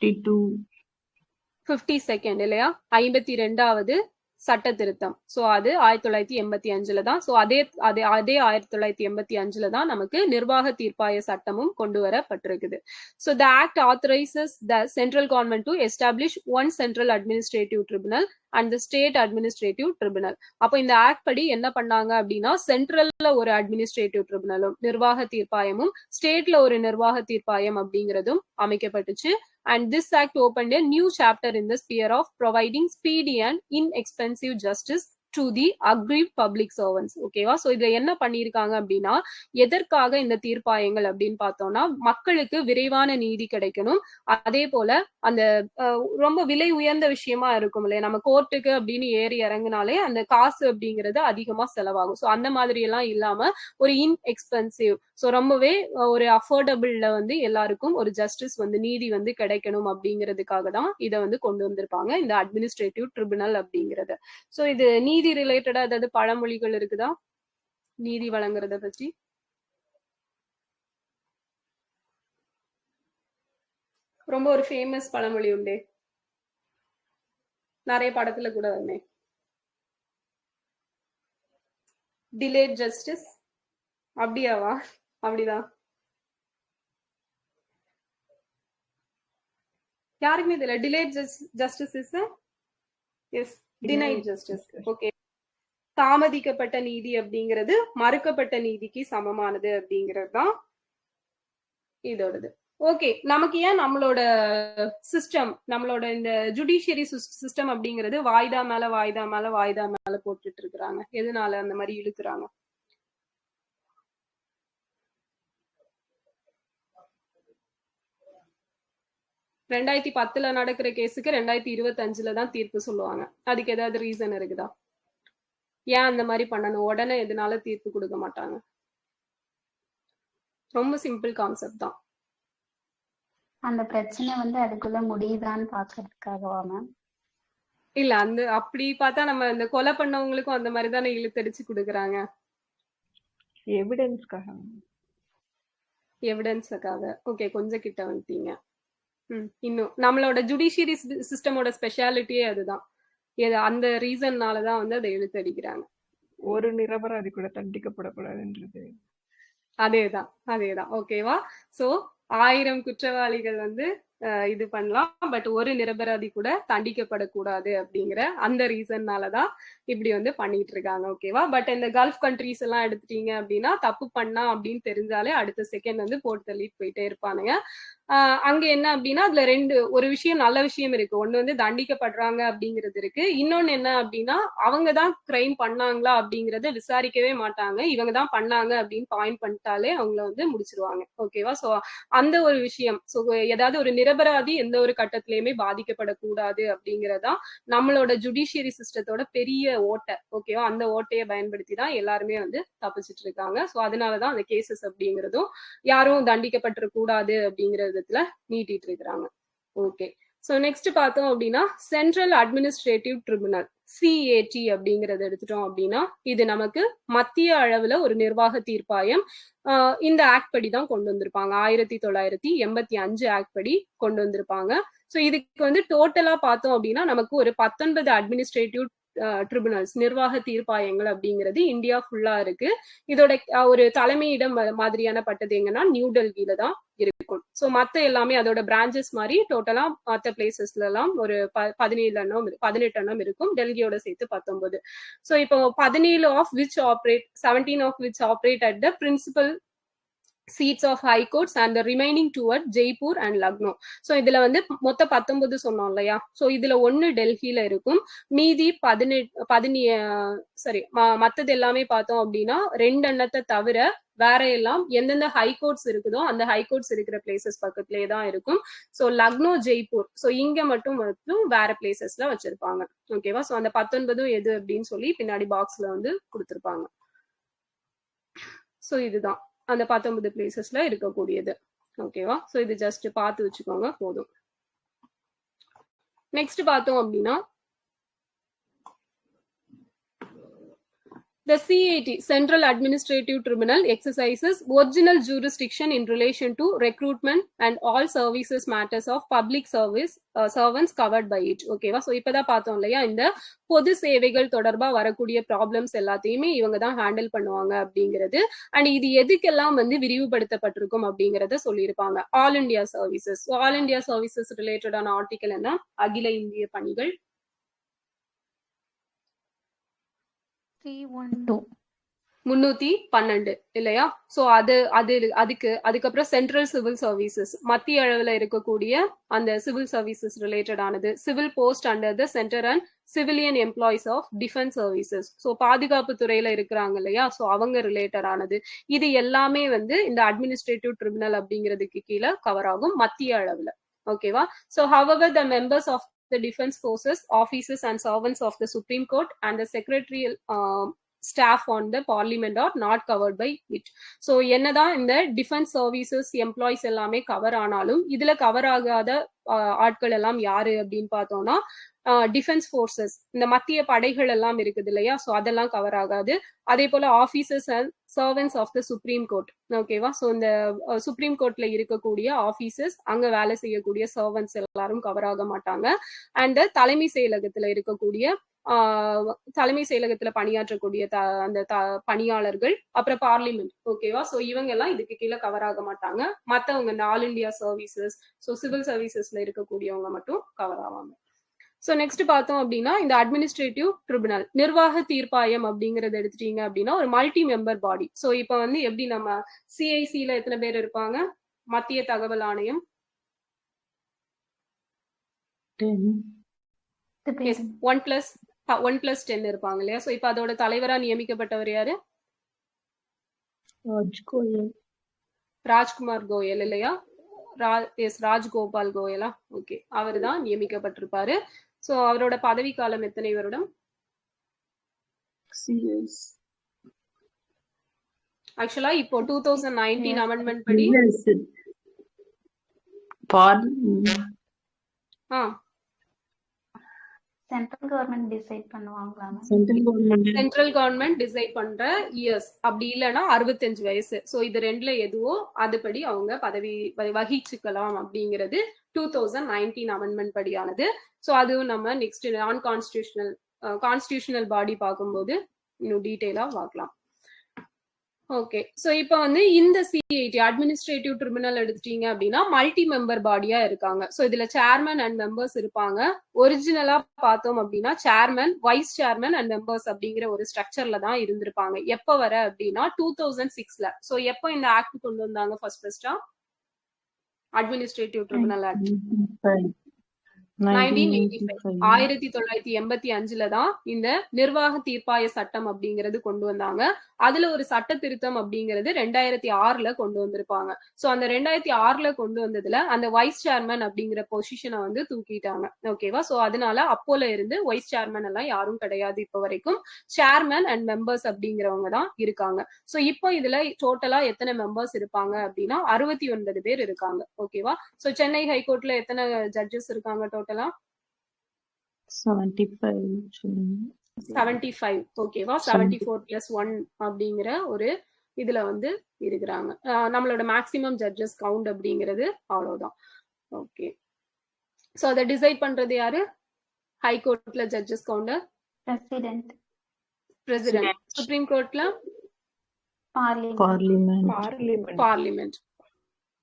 52nd இல்லையா? 52வது சட்ட திருத்தம். சோ அது 1985 தான். சோ அதே 1985 தான் நமக்கு நிர்வாக தீர்ப்பாய சட்டமும் கொண்டு வரப்பட்டிருக்குது. So the act authorizes the central government to establish one central administrative tribunal and the state administrative tribunal. அப்போ இந்த ஆக்ட் படி என்ன பண்ணாங்க அப்படின்னா, சென்ட்ரல்ல ஒரு அட்மினிஸ்ட்ரேட்டிவ் ட்ரிபுனலும் நிர்வாக தீர்ப்பாயமும், ஸ்டேட்ல ஒரு நிர்வாக தீர்ப்பாயம் அப்படிங்கிறதும் அமைக்கப்பட்டுச்சு. And this act opened a new chapter in the sphere of providing speedy and inexpensive justice to the aggrieved public servants. ஓகேவா? சோ இதுல என்ன பண்ணிருக்காங்க அப்படின்னா, எதற்காக இந்த தீர்ப்பாயங்கள் அப்படின்னு பார்த்தோம்னா, மக்களுக்கு விரைவான நீதி கிடைக்கணும். அதே போல அந்த ரொம்ப விலை உயர்ந்த விஷயமா இருக்கும் இல்லையா, நம்ம கோர்ட்டுக்கு அப்படின்னு ஏறி இறங்கினாலே அந்த காசு அப்படிங்கிறது அதிகமா செலவாகும். சோ அந்த மாதிரி எல்லாம் இல்லாம ஒரு இன்எக்ஸ்பென்சிவ், சோ ரொம்பவே ஒரு அஃபோர்டபுள்ல வந்து எல்லாருக்கும் ஒரு ஜஸ்டிஸ் வந்து நீதி வந்து கிடைக்கணும் அப்படிங்கிறதுக்காக தான் இதை வந்து கொண்டு வந்திருப்பாங்க, இந்த அட்மினிஸ்ட்ரேட்டிவ் ட்ரிபுனல் அப்படிங்கறது. சோ இது நீதி ரிலேட்டடா ஏதாவது பழமொழிகள் இருக்குதா நீதி வழங்குறத பற்றி? ரொம்ப ஒரு ஃபேமஸ் பழமொழி உண்டே, நிறைய படத்துல கூட வருமே, டிலேட் ஜஸ்டிஸ். அப்படியாவா? அப்படிதான். யாருக்குமே தெரியல. Delayed justice is as denied justice. Okay, தாமதிக்கப்பட்ட நீதி அப்படிங்கிறது மறுக்கப்பட்ட நீதிக்கு சமமானது அப்படிங்கிறது தான் இதோடது. ஓகே, நமக்கு ஏன் நம்மளோட சிஸ்டம், நம்மளோட இந்த ஜுடிஷியரி சிஸ்டம் அப்படிங்கிறது வாய்தா மேல வாய்தா மேல வாய்தா மேல போட்டுட்டு இருக்கிறாங்க? எதனால அந்த மாதிரி இழுக்கிறாங்க? ரெண்டாயிரத்தி 10 நடக்கிற கேஸுக்கு 2025 தான் தீர்ப்பு சொல்லுவாங்க. அதுக்கு ஏதாவது ரீசன் இருக்குதா? ஏன் அந்த மாதிரி பண்ணணும்? உடனே எதனால தீர்ப்பு கொடுக்க மாட்டாங்க? ரொம்ப சிம்பிள் கான்செப்ட் தான். அந்த பிரச்சனை வந்து அதுக்குள்ள முடியுதான்னு பாக்குறதுக்காகவா மேம்? இல்ல, அந்த அப்படி பார்த்தா நம்ம இந்த கொலை பண்ணவங்களுக்கும் அந்த மாதிரி தானே இழுத்தடிச்சு கொடுக்குறாங்க. எவிடன்ஸுக்காக. ஓகே, கொஞ்சம் கிட்ட வந்துட்டீங்க. இன்னும் நம்மளோட ஜுடிஷியரி சிஸ்டமோட ஸ்பெஷாலிட்டியே அதுதான். அந்த ரீசன்னாலதான் வந்து அதை இழுத்தடிக்கிறாங்க. ஒரு நிரபராதி கூட தண்டிக்கப்படக்கூடாதுன்றது. அதேதான். ஓகேவா? சோ 1000 குற்றவாளிகள் வந்து இது பண்ணலாம், பட் ஒரு நிரபராதி கூட தண்டிக்கப்படக்கூடாது அப்படிங்கிற அந்த ரீசன்னாலதான் இப்படி வந்து பண்ணிட்டு இருக்காங்க. ஓகேவா? பட் இந்த கல்ஃப் கண்ட்ரிஸ் எல்லாம் எடுத்துட்டீங்க அப்படின்னா, தப்பு பண்ணா அப்படின்னு தெரிஞ்சாலே அடுத்த செகண்ட் வந்து போட்டு தள்ளிட்டு போயிட்டே இருப்பானுங்க. அங்க என்ன அப்படின்னா, அதுல ஒரு விஷயம், நல்ல விஷயம் இருக்கு. ஒண்ணு வந்து தண்டிக்கப்படுறாங்க அப்படிங்கிறது இருக்கு. இன்னொன்னு என்ன அப்படின்னா, அவங்கதான் கிரைம் பண்ணாங்களா அப்படிங்கறத விசாரிக்கவே மாட்டாங்க. இவங்க தான் பண்ணாங்க அப்படின்னு பாயிண்ட் பண்ணிட்டாலே அவங்கள வந்து முடிச்சிருவாங்க. ஓகேவா? சோ அந்த ஒரு விஷயம், சோ ஏதாவது ஒரு நிரபராதி எந்த ஒரு கட்டத்திலயுமே பாதிக்கப்படக்கூடாது அப்படிங்கறதா நம்மளோட ஜுடிஷியரி சிஸ்டத்தோட பெரிய ஓட்டை. ஓகேவா? அந்த ஓட்டையை பயன்படுத்தி தான் எல்லாருமே வந்து தப்பிச்சிட்டு இருக்காங்க. சோ அதனாலதான் அந்த கேசஸ் அப்படிங்கிறதும் யாரும் தண்டிக்கப்பட்டு கூடாது அப்படிங்கிற விதத்துல நீட்டிட்டு இருக்கிறாங்க. ஓகே, சோ நெக்ஸ்ட் பார்த்தோம் அப்படின்னா, சென்ட்ரல் அட்மினிஸ்ட்ரேட்டிவ் ட்ரிபுனல் CAT அப்படிங்கறத எடுத்துட்டோம் அப்படின்னா, இது நமக்கு மத்திய அளவுல ஒரு நிர்வாக தீர்ப்பாயம். இந்த ஆக்ட் படி தான் கொண்டு வந்திருப்பாங்க. 1985 ஆக்ட் படி கொண்டு வந்திருப்பாங்க. சோ இதுக்கு வந்து டோட்டலா பார்த்தோம் அப்படின்னா நமக்கு ஒரு 19 அட்மினிஸ்ட்ரேட்டிவ் ட்ரிபுனல்ஸ், நிர்வாக தீர்ப்பாயங்கள் அப்படிங்கிறது இந்தியா ஃபுல்லா இருக்கு. இதோட ஒரு தலைமையிடம் மாதிரியான பட்டது எங்கன்னா நியூ டெல்லியில தான் இருக்கும். சோ மத்த எல்லாமே அதோட பிரான்சஸ் மாதிரி டோட்டலா மத்த பிளேசஸ்ல எல்லாம் ஒரு 18 இருக்கும். டெல்லியோட சேர்த்து 19. சோ இப்போ 17 of which operate 17 of which operate at the principal seats of high courts and the remaining two at Jaipur and Lucknow. So இதுல வந்து மொத்த 19 சொன்னோம் இல்லையா? சோ இதுல 1 டெல்லியில இருக்கும். மீதி 18 மத்தது எல்லாமே பார்த்தோம் அப்படின்னா 2 எண்ணத்தை தவிர வேற எல்லாம் எந்தெந்த ஹை கோர்ட்ஸ் இருக்குதோ அந்த ஹை கோர்ட்ஸ் இருக்கிற பிளேசஸ் பக்கத்துலயே தான் இருக்கும். சோ லக்னோ, ஜெய்ப்பூர், சோ இங்க மட்டும் வேற பிளேசஸ்ல வச்சிருப்பாங்க. ஓகேவா? சோ அந்த 19 எது அப்படின்னு சொல்லி பின்னாடி பாக்ஸ்ல வந்து கொடுத்திருப்பாங்க. சோ இதுதான் அந்த 19 பிளேசஸ்ல இருக்கக்கூடியது. ஓகேவா? சோ இது ஜஸ்ட் பார்த்து வச்சுக்கோங்க போதும். நெக்ஸ்ட் பார்த்தோம் அப்படின்னா, The CAT, Central Administrative Tribunal, exercises original jurisdiction in relation to recruitment and all services matters of public service servants covered by it. ஓகேவா? ஸோ இப்பதான் பார்த்தோம் இல்லையா, இந்த பொது சேவைகள் தொடர்பா வரக்கூடிய ப்ராப்ளம்ஸ் எல்லாத்தையுமே இவங்க தான் ஹேண்டில் பண்ணுவாங்க அப்படிங்கிறது. அண்ட் இது எதுக்கெல்லாம் வந்து விரிவுபடுத்தப்பட்டிருக்கும் அப்படிங்கறத சொல்லியிருப்பாங்க. All India services. All India services ரிலேட்டடான ஆர்டிகல் என்ன? அகில இந்திய பணிகள். 312. 312 இல்லையா? சோ அதுக்கப்புறம் சென்ட்ரல் சிவில் சர்வீசஸ், மத்திய அளவுல இருக்கக்கூடிய அந்த சிவில் சர்வீசஸ் ரிலேட்டட் ஆனது. Civil post under the centre and civilian employees of defence services. So பாதுகாப்பு துறையில இருக்கிறாங்க இல்லையா, ஸோ அவங்க ரிலேட்டட் ஆனது. இது எல்லாமே வந்து இந்த அட்மினிஸ்ட்ரேட்டிவ் ட்ரிபியூனல் அப்படிங்கிறதுக்கு கீழே கவர் ஆகும் மத்திய அளவுல. ஓகேவா? So however the members of the defense forces, officers and servants of the Supreme Court and the secretarial staff on the parliament are not covered by it. So என்னதான் இந்த defence services employees எல்லாமே cover ஆனாலும் இதுல cover ஆகாத ஆட்கள் எல்லாம் யாரு அப்படின்னு பார்த்தோம்னா டிஃபென்ஸ் ஃபோர்ஸஸ், இந்த மத்திய படைகள் எல்லாம் இருக்குது இல்லையா, ஸோ அதெல்லாம் கவர் ஆகாது. அதே போல officers and servants of the supreme court. ஓகேவா? ஸோ இந்த சுப்ரீம் கோர்ட்ல இருக்கக்கூடிய ஆஃபீஸர்ஸ், அங்க வேலை செய்யக்கூடிய சர்வன்ஸ் எல்லாரும் கவர் ஆக மாட்டாங்க. அண்ட் தலைமை செயலகத்துல இருக்கக்கூடிய தலைமை செயலகத்துல பணியாற்றக்கூடிய அந்த பணியாளர்கள், அப்புறம் பார்லிமெண்ட். ஓகேவா? ஸோ இவங்க எல்லாம் இதுக்கு கீழே கவர் ஆக மாட்டாங்க. மற்றவங்க இந்த all India services, so civil சர்வீசஸ்ல இருக்கக்கூடியவங்க மட்டும் கவர் ஆவாங்க. ஸோ நெக்ஸ்ட் பார்த்தோம் அப்படின்னா இந்த அட்மினிஸ்ட்ரேட்டிவ் ட்ரிபியூனல், நிர்வாக தீர்ப்பாயம் அப்படிங்கறது எடுத்துட்டீங்க அப்படின்னா ஒரு மல்டி மெம்பர் பாடி. ஸோ இப்போ வந்து எப்படி நம்ம சிஐசில எத்தனை பேர் இருப்பாங்க? மத்திய தகவல் ஆணையம் 1+10 இருப்பாங்க இல்லையா. ஸோ இப்போ அதோட தலைவரா நியமிக்கப்பட்டவர் யாரு? ராஜ்குமார் கோயல் இல்லையா? ராஜ்கோபால் கோயலா? ஓகே, அவர் தான் நியமிக்கப்பட்டிருப்பாரு. சோ அவரோட பதவி காலம் எத்தனை வருடம்? ஆக்சுவலா இப்போ 2019 அமெண்ட்மெண்ட் படி சென்ட்ரல் கவர்மெண்ட் டிசைட் பண்ணுவாங்களா? சென்ட்ரல் கவர்மெண்ட் டிசைட் பண்ற இயர்ஸ், அப்படி இல்லைன்னா 65 வயசு. சோ இது ரெண்டுல எதுவோ அதுபடி அவங்க பதவி வகிச்சுக்கலாம் அப்படிங்கிறது 2019 அமெண்ட்மெண்ட் படியானது. சோ அதுவும் நம்ம நெக்ஸ்ட் நான் கான்ஸ்டிடியூஷனல் பாடி பார்க்கும்போது இன்னும் டீட்டெயிலா பார்க்கலாம். ஓகே, சோ இப்போ வந்து இந்த சிஐடி அட்மினிஸ்ட்ரேட்டிவ் ட்ரிபியூனல் எடுத்துட்டீங்க அப்படின்னா மல்டி மெம்பர் பாடியா இருக்காங்க. சோ இதுல சேர்மன் அண்ட் மெம்பர்ஸ் இருப்பாங்க. ஒரிஜினலா பார்த்தோம் அப்படின்னா chairman, vice chairman and members அப்படிங்கிற ஒரு ஸ்ட்ரக்சர்ல தான் இருந்திருப்பாங்க. எப்ப வர அப்படின்னா 2006ல. சோ எப்போ இந்த ஆக்ட் கொண்டு வந்தாங்க ஃபர்ஸ்டா? அட்மினிஸ்ட்ரேட்டிவ் ட்ரிபியூனல் ஆக்ட் 1985 தான் இந்த நிர்வாக தீர்ப்பாய சட்டம் அப்படிங்கிறது கொண்டு வந்தாங்க. அதுல ஒரு சட்ட திருத்தம் அப்படிங்கிறது 2006ல கொண்டு வந்திருப்பாங்க. சோ அந்த 2006ல கொண்டு வந்ததுல அந்த வைஸ் சேர்மன் அப்படிங்கிற பொசிஷனை வந்து தூக்கிட்டாங்க. ஓகேவா? சோ அதனால அப்போல இருந்து வைஸ் சேர்மன் எல்லாம் யாரும் கிடையாது. இப்ப வரைக்கும் சேர்மன் அண்ட் மெம்பர்ஸ் அப்படிங்கிறவங்க தான் இருக்காங்க. சோ இப்போ இதுல டோட்டலா எத்தனை மெம்பர்ஸ் இருப்பாங்க அப்படின்னா 69 பேர் இருக்காங்க. ஓகேவா? சோ சென்னை ஹைகோர்ட்ல எத்தனை ஜட்ஜஸ் இருக்காங்க டோட்டலா? 75. ஓகேவா? 74+1 அப்படிங்கிற ஒரு இதுல வந்து இருக்கிறாங்க. நம்மளோட மேக்சிமம் ஜட்ஜஸ் கவுண்ட் அப்படிங்கிறது அவ்வளவுதான். ஓகே, சோ அதை டிசைட் பண்றது யாரு? ஹைகோர்ட்ல ஜட்ஜஸ் கவுண்ட் பிரசிடென்ட். சுப்ரீம் கோர்ட்ல பார்லிமெண்ட்.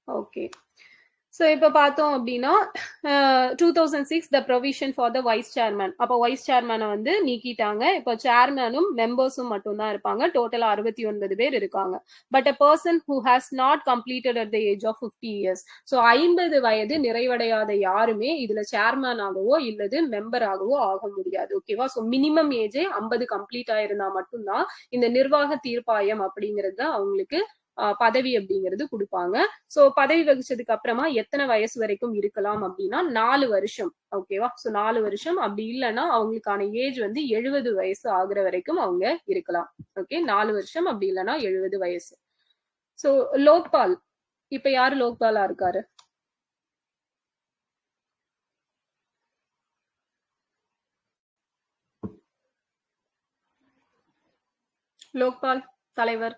ஓகே, சோ இப்ப பார்த்தோம் அப்படின்னா 2006 the provision for the vice chairman. அப்ப வைஸ் சேர்மனை வந்து நீக்கிட்டாங்க. இப்ப சேர்மனும் மெம்பர்ஸும் மட்டும் தான் இருப்பாங்க. டோட்டலா 69 பேர் இருக்காங்க. But a person who has not completed at the age of 50 years. So 50 வயது நிறைவடையாத யாருமே இதுல சேர்மன் ஆகவோ இல்லது மெம்பர் ஆகவோ ஆக முடியாது. ஓகேவா? சோ மினிமம் ஏஜே 50 கம்ப்ளீட் ஆயிருந்தா மட்டும்தான் இந்த நிர்வாக தீர்ப்பாயம் அப்படிங்கறது அவங்களுக்கு பதவி அப்படிங்கிறது கொடுப்பாங்க. சோ பதவி வகிச்சதுக்கு அப்புறமா எத்தனை வயசு வரைக்கும் இருக்கலாம் அப்படின்னா 4 வருஷம். ஓகேவா? சோ 4 வருஷம். அப்படி இல்லைன்னா அவங்களுக்கான ஏஜ் வந்து 70 வயசு ஆகுற வரைக்கும் அவங்க இருக்கலாம். ஓகே, 4 வருஷம், அப்படி இல்லைன்னா 70 வயசு. சோ லோக்பால், இப்ப யாரு லோக்பாலா இருக்காரு? லோக்பால் தலைவர்.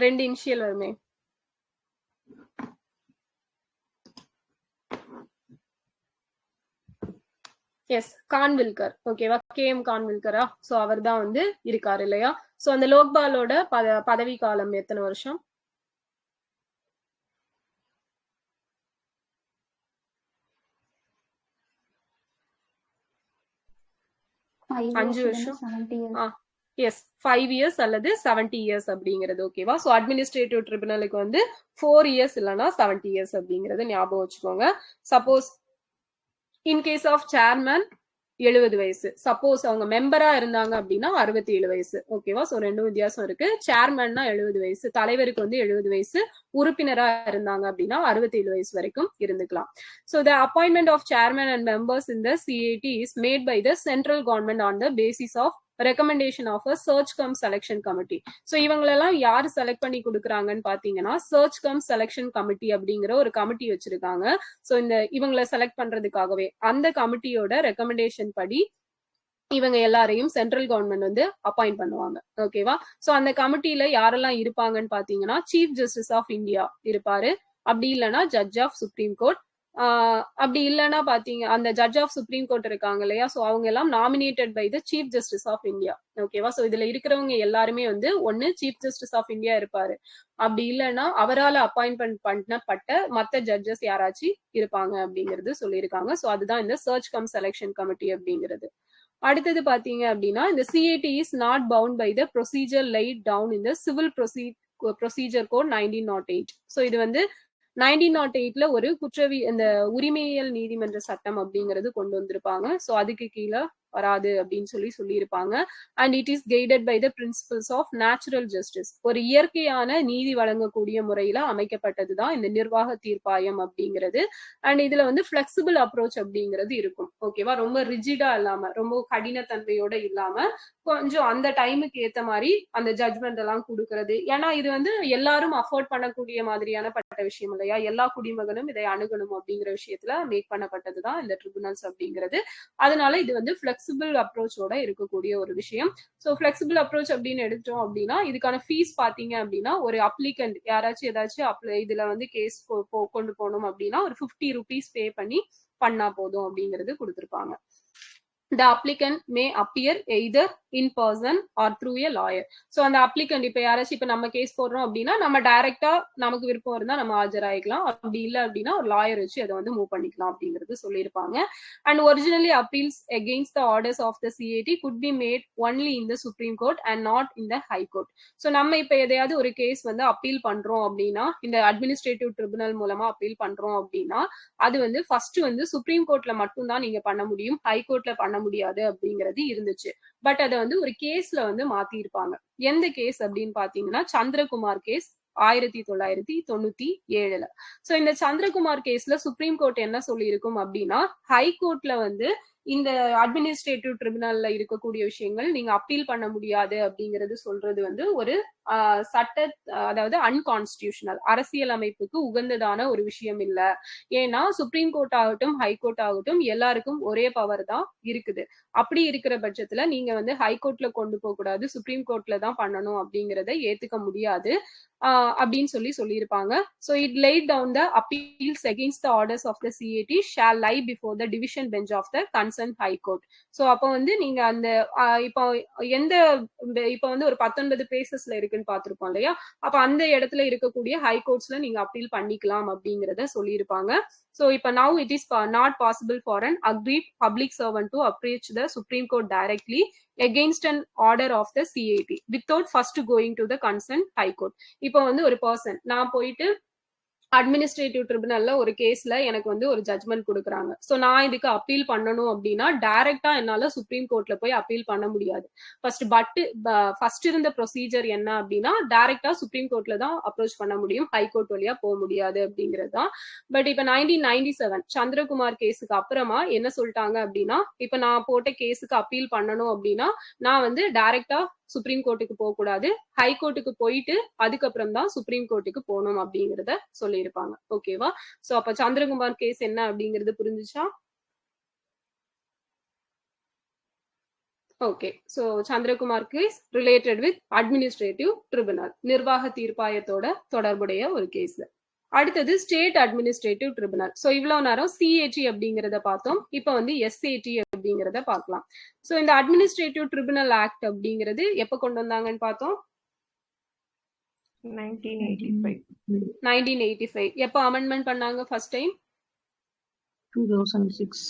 ரெண்டு இனிஷியல் வருமே. எஸ், கான்வில்கர். ஓகேவா, KM கான்வில்கரா? சோ அவர் தான் வந்து இருக்காரு இல்லையா? சோ அந்த லோக்பாலோட பதவி காலம் எத்தனை வருஷம்? 5 வருஷம். 70 years. எஸ், 5 இயர்ஸ் அல்லது 70 இயர்ஸ் அப்படிங்கிறது. ஓகேவா? ஸோ அட்மினிஸ்ட்ரேட்டிவ் ட்ரிபுனலுக்கு வந்து 4 இயர்ஸ் இல்லைன்னா 70 இயர்ஸ் அப்படிங்கறது ஞாபகம் வச்சுக்கோங்க. Suppose in case of chairman 70 வயசு, சப்போஸ் அவங்க மெம்பரா இருந்தாங்க அப்படின்னா 67 வயசு. ஓகேவா? ஸோ ரெண்டும் வித்தியாசம் இருக்கு. சேர்மன்னா 70 வயசு, தலைவருக்கு வந்து 70 வயசு, உறுப்பினரா இருந்தாங்க அப்படின்னா 67 வயசு வரைக்கும் இருந்துக்கலாம். So the appointment of chairman and members in the CAT is made by the central government on the basis of recommendation of a search cum selection committee. So இவங்களெல்லாம் யாரு செலக்ட் பண்ணி கொடுக்குறாங்கன்னு பாத்தீங்கன்னா search cum selection committee அப்படிங்கிற ஒரு committee வச்சிருக்காங்க. So இந்த இவங்களை செலக்ட் பண்றதுக்காகவே அந்த கமிட்டியோட ரெக்கமெண்டேஷன் படி இவங்க எல்லாரையும் சென்ட்ரல் கவர்மெண்ட் வந்து அப்பாயிண்ட் பண்ணுவாங்க. ஓகேவா? சோ அந்த கமிட்டியில யாரெல்லாம் இருப்பாங்கன்னு பாத்தீங்கன்னா சீஃப் ஜஸ்டிஸ் ஆஃப் இந்தியா இருப்பாரு, அப்படி இல்லைன்னா ஜட்ஜ் ஆஃப் சுப்ரீம் கோர்ட், அப்படி இல்லைன்னா பாத்தீங்க அந்த ஜட்ஜ் ஆஃப் சுப்ரீம் கோர்ட் இருக்காங்க இல்லையா? சோ அவங்க எல்லாம் nominated by the chief justice of India. ஓகேவா? சோ இதுல இருக்கிறவங்க எல்லாருமே வந்து ஒன்னு சீஃப் ஜஸ்டிஸ் ஆஃப் இந்தியா இருப்பாரு, அப்படி இல்லைன்னா அவரால் அப்பாயின்மெண்ட் பண்ணப்பட்ட மத்த ஜட்ஜஸ் யாராச்சும் இருப்பாங்க அப்படிங்கிறது சொல்லியிருக்காங்க. சோ அதுதான் இந்த சர்ச் கம் செலெக்ஷன் கமிட்டி அப்படிங்கிறது. அடுத்தது பாத்தீங்க அப்படின்னா இந்த CAT is not bound by the procedure laid down in the civil procedure code 1908. So இது வந்து 1908ல ஒரு இந்த உரிமையியல் நீதிமன்ற சட்டம் அப்படிங்கிறது கொண்டு வந்திருப்பாங்க. ஸோ அதுக்கு கீழே வராது அப்படின்னு சொல்லியிருப்பாங்க. And it is guided by the principles of natural justice. ஒரு இயற்கையான நீதி வழங்கக்கூடிய முறையில அமைக்கப்பட்டதுதான் இந்த நிர்வாக தீர்ப்பாயம் அப்படிங்கிறது. அண்ட் இதுல வந்து பிளெக்சிபிள் அப்ரோச் அப்படிங்கிறது இருக்கும். ஓகேவா? ரொம்ப ரிஜிடா இல்லாம, ரொம்ப கடினத்தன்மையோட இல்லாம கொஞ்சம் அந்த டைமுக்கு ஏத்த மாதிரி அந்த ஜட்மெண்ட் எல்லாம் கொடுக்கறது. ஏன்னா இது வந்து எல்லாரும் அஃபோர்ட் பண்ணக்கூடிய மாதிரியான பட்ட விஷயம் இல்லையா? எல்லா குடிமகனும் இதை அணுகணும் அப்படிங்கிற விஷயத்துல மேக் பண்ணப்பட்டதுதான் இந்த ட்ரிபுனல்ஸ் அப்படிங்கிறது. அதனால இது வந்து பிளெக்சிபிள் அப்ரோச்சோட இருக்கக்கூடிய ஒரு விஷயம். ஸோ பிளெக்சிபிள் அப்ரோச் அப்படின்னு எடுத்தோம் அப்படின்னா இதுக்கான ஃபீஸ் பாத்தீங்க அப்படின்னா ஒரு அப்ளிகண்ட் யாராச்சும் ஏதாச்சும் இதுல வந்து கேஸ் கொண்டு போகணும் அப்படின்னா ஒரு 50 rupees பே பண்ணா போதும் அப்படிங்கிறது கொடுத்திருப்பாங்க. The applicant may appear either in person or through a lawyer. So அந்த applicant இப்ப யாராச்சும் இப்ப நம்ம கேஸ் போடுறோம் அப்படின்னா நம்ம டைரக்டா நமக்கு விருப்பம் இருந்தா நம்ம ஆஜராயிக்கலாம், அப்படி இல்லை அப்படின்னா ஒரு லாயர் வச்சு அதை வந்து மூவ் பண்ணிக்கலாம் அப்படிங்கிறது சொல்லியிருப்பாங்க. And originally appeals against the orders of the CAT could be made only in the Supreme Court and not in the High Court. So நம்ம இப்ப எதையாவது ஒரு கேஸ் வந்து அப்பீல் பண்றோம் அப்படின்னா இந்த அட்மினிஸ்ட்ரேட்டிவ் ட்ரிபுனல் மூலமா அப்பீல் பண்றோம் அப்படின்னா அது வந்து ஃபர்ஸ்ட் வந்து சுப்ரீம் கோர்ட்ல மட்டும்தான் நீங்க பண்ண முடியும், ஹை கோர்ட்ல பண்ண முடியாது அப்படிங்கிறது இருந்துச்சு. பட் அதை வந்து ஒரு கேஸ்ல வந்து மாத்தி இருப்பாங்க. எந்த கேஸ் அப்படின்னு பாத்தீங்கன்னா சந்திரகுமார் கேஸ் 1997. சோ இந்த சந்திரகுமார் கேஸ்ல சுப்ரீம் கோர்ட் என்ன சொல்லி இருக்கும் அப்படின்னா ஹை கோர்ட்ல வந்து இந்த அட்மினிஸ்ட்ரேட்டிவ் ட்ரிபுனல்ல இருக்கக்கூடிய விஷயங்கள் நீங்க அப்பீல் பண்ண முடியாது அப்படிங்கிறது சொல்றது வந்து ஒரு அதாவது அன்கான்ஸ்டிடியூஷனல், அரசியல் அமைப்புக்கு உகந்ததான ஒரு விஷயம் இல்ல. ஏன்னா சுப்ரீம் கோர்ட் ஆகட்டும் ஹை கோர்ட் ஆகட்டும் எல்லாருக்கும் ஒரே பவர் தான் இருக்குது. அப்படி இருக்கிற பட்சத்துல நீங்க வந்து ஹை கோர்ட்ல கொண்டு போக கூடாது, சுப்ரீம் கோர்ட்ல தான் பண்ணணும் அப்படிங்கறத ஏத்துக்க முடியாது அப்படின்னு சொல்லியிருப்பாங்க. So it laid down the appeals against the orders of the CAT shall lie before the division bench of the concerned high court. So அப்ப வந்து நீங்க அந்த இப்ப வந்து ஒரு 19 பேசஸ்ல இருக்குன்னு பாத்திருப்போம் இல்லையா? அப்ப அந்த இடத்துல இருக்கக்கூடிய ஹை கோர்ட்ஸ்ல நீங்க அப்பீல் பண்ணிக்கலாம் அப்படிங்கறத சொல்லியிருப்பாங்க. So இப்ப now it is not possible for an aggrieved public servant to approach the Supreme Court directly against an order of the CAT without first going to the concerned high court. இப்போ வந்து ஒரு person நான் போயிட்டு administrative ட்ரிபுனல்ல ஒரு கேஸ்ல எனக்கு வந்து ஒரு ஜட்மெண்ட் கொடுக்குறாங்க. சோ நான் இதுக்கு அப்பீல் பண்ணணும் அப்படின்னா டைரக்டா என்னால சுப்ரீம் கோர்ட்ல போய் அப்பீல் பண்ண முடியாது. ஃபர்ஸ்ட் இருந்த ப்ரொசீஜர் என்ன அப்படின்னா டைரக்டா சுப்ரீம் கோர்ட்ல தான் அப்ரோச் பண்ண முடியும், ஹை கோர்ட் வழியா போக முடியாது அப்படிங்கிறது தான். பட் இப்ப 1997 சந்திரகுமார் கேஸுக்கு அப்புறமா என்ன சொல்லிட்டாங்க அப்படின்னா இப்ப நான் போட்ட கேஸுக்கு அப்பீல் பண்ணணும் அப்படின்னா நான் வந்து டைரக்டா சுப்ரீம் கோர்ட்டுக்கு போக கூடாது, ஹை கோர்ட்டுக்கு போயிட்டு அதுக்கப்புறம் தான் சுப்ரீம் கோர்ட்டுக்கு போகணும் அப்படிங்கறத சொல்லியிருப்பாங்க. ஓகேவா? சோ அப்ப சந்திரகுமார் கேஸ் என்ன அப்படிங்கிறது புரிஞ்சுச்சா? Okay. So Chandrakumar case related with administrative tribunal, நிர்வாக தீர்ப்பாயத்தோட தொடர்புடைய ஒரு கேஸ். அடுத்தது ஸ்டேட் அட்மினிஸ்ட்ரேட்டிவ் ட்ரிபுனல். சோ இவ்வளவு நேரம் சிஏடி அப்படிங்கறத பார்த்தோம், இப்ப வந்து எஸ்ஏடி அப்படிங்கறத பார்க்கலாம். சோ இந்த அட்மினிஸ்ட்ரேட்டிவ் ட்ரிபுனல் ஆக்ட் அப்படிங்கிறது எப்ப கொண்டு வந்தாங்கன்னு பார்த்தோம்? 1985. 1985. எப்ப அமெண்ட்மெண்ட் பண்ணாங்க ஃபர்ஸ்ட் டைம்? 2006.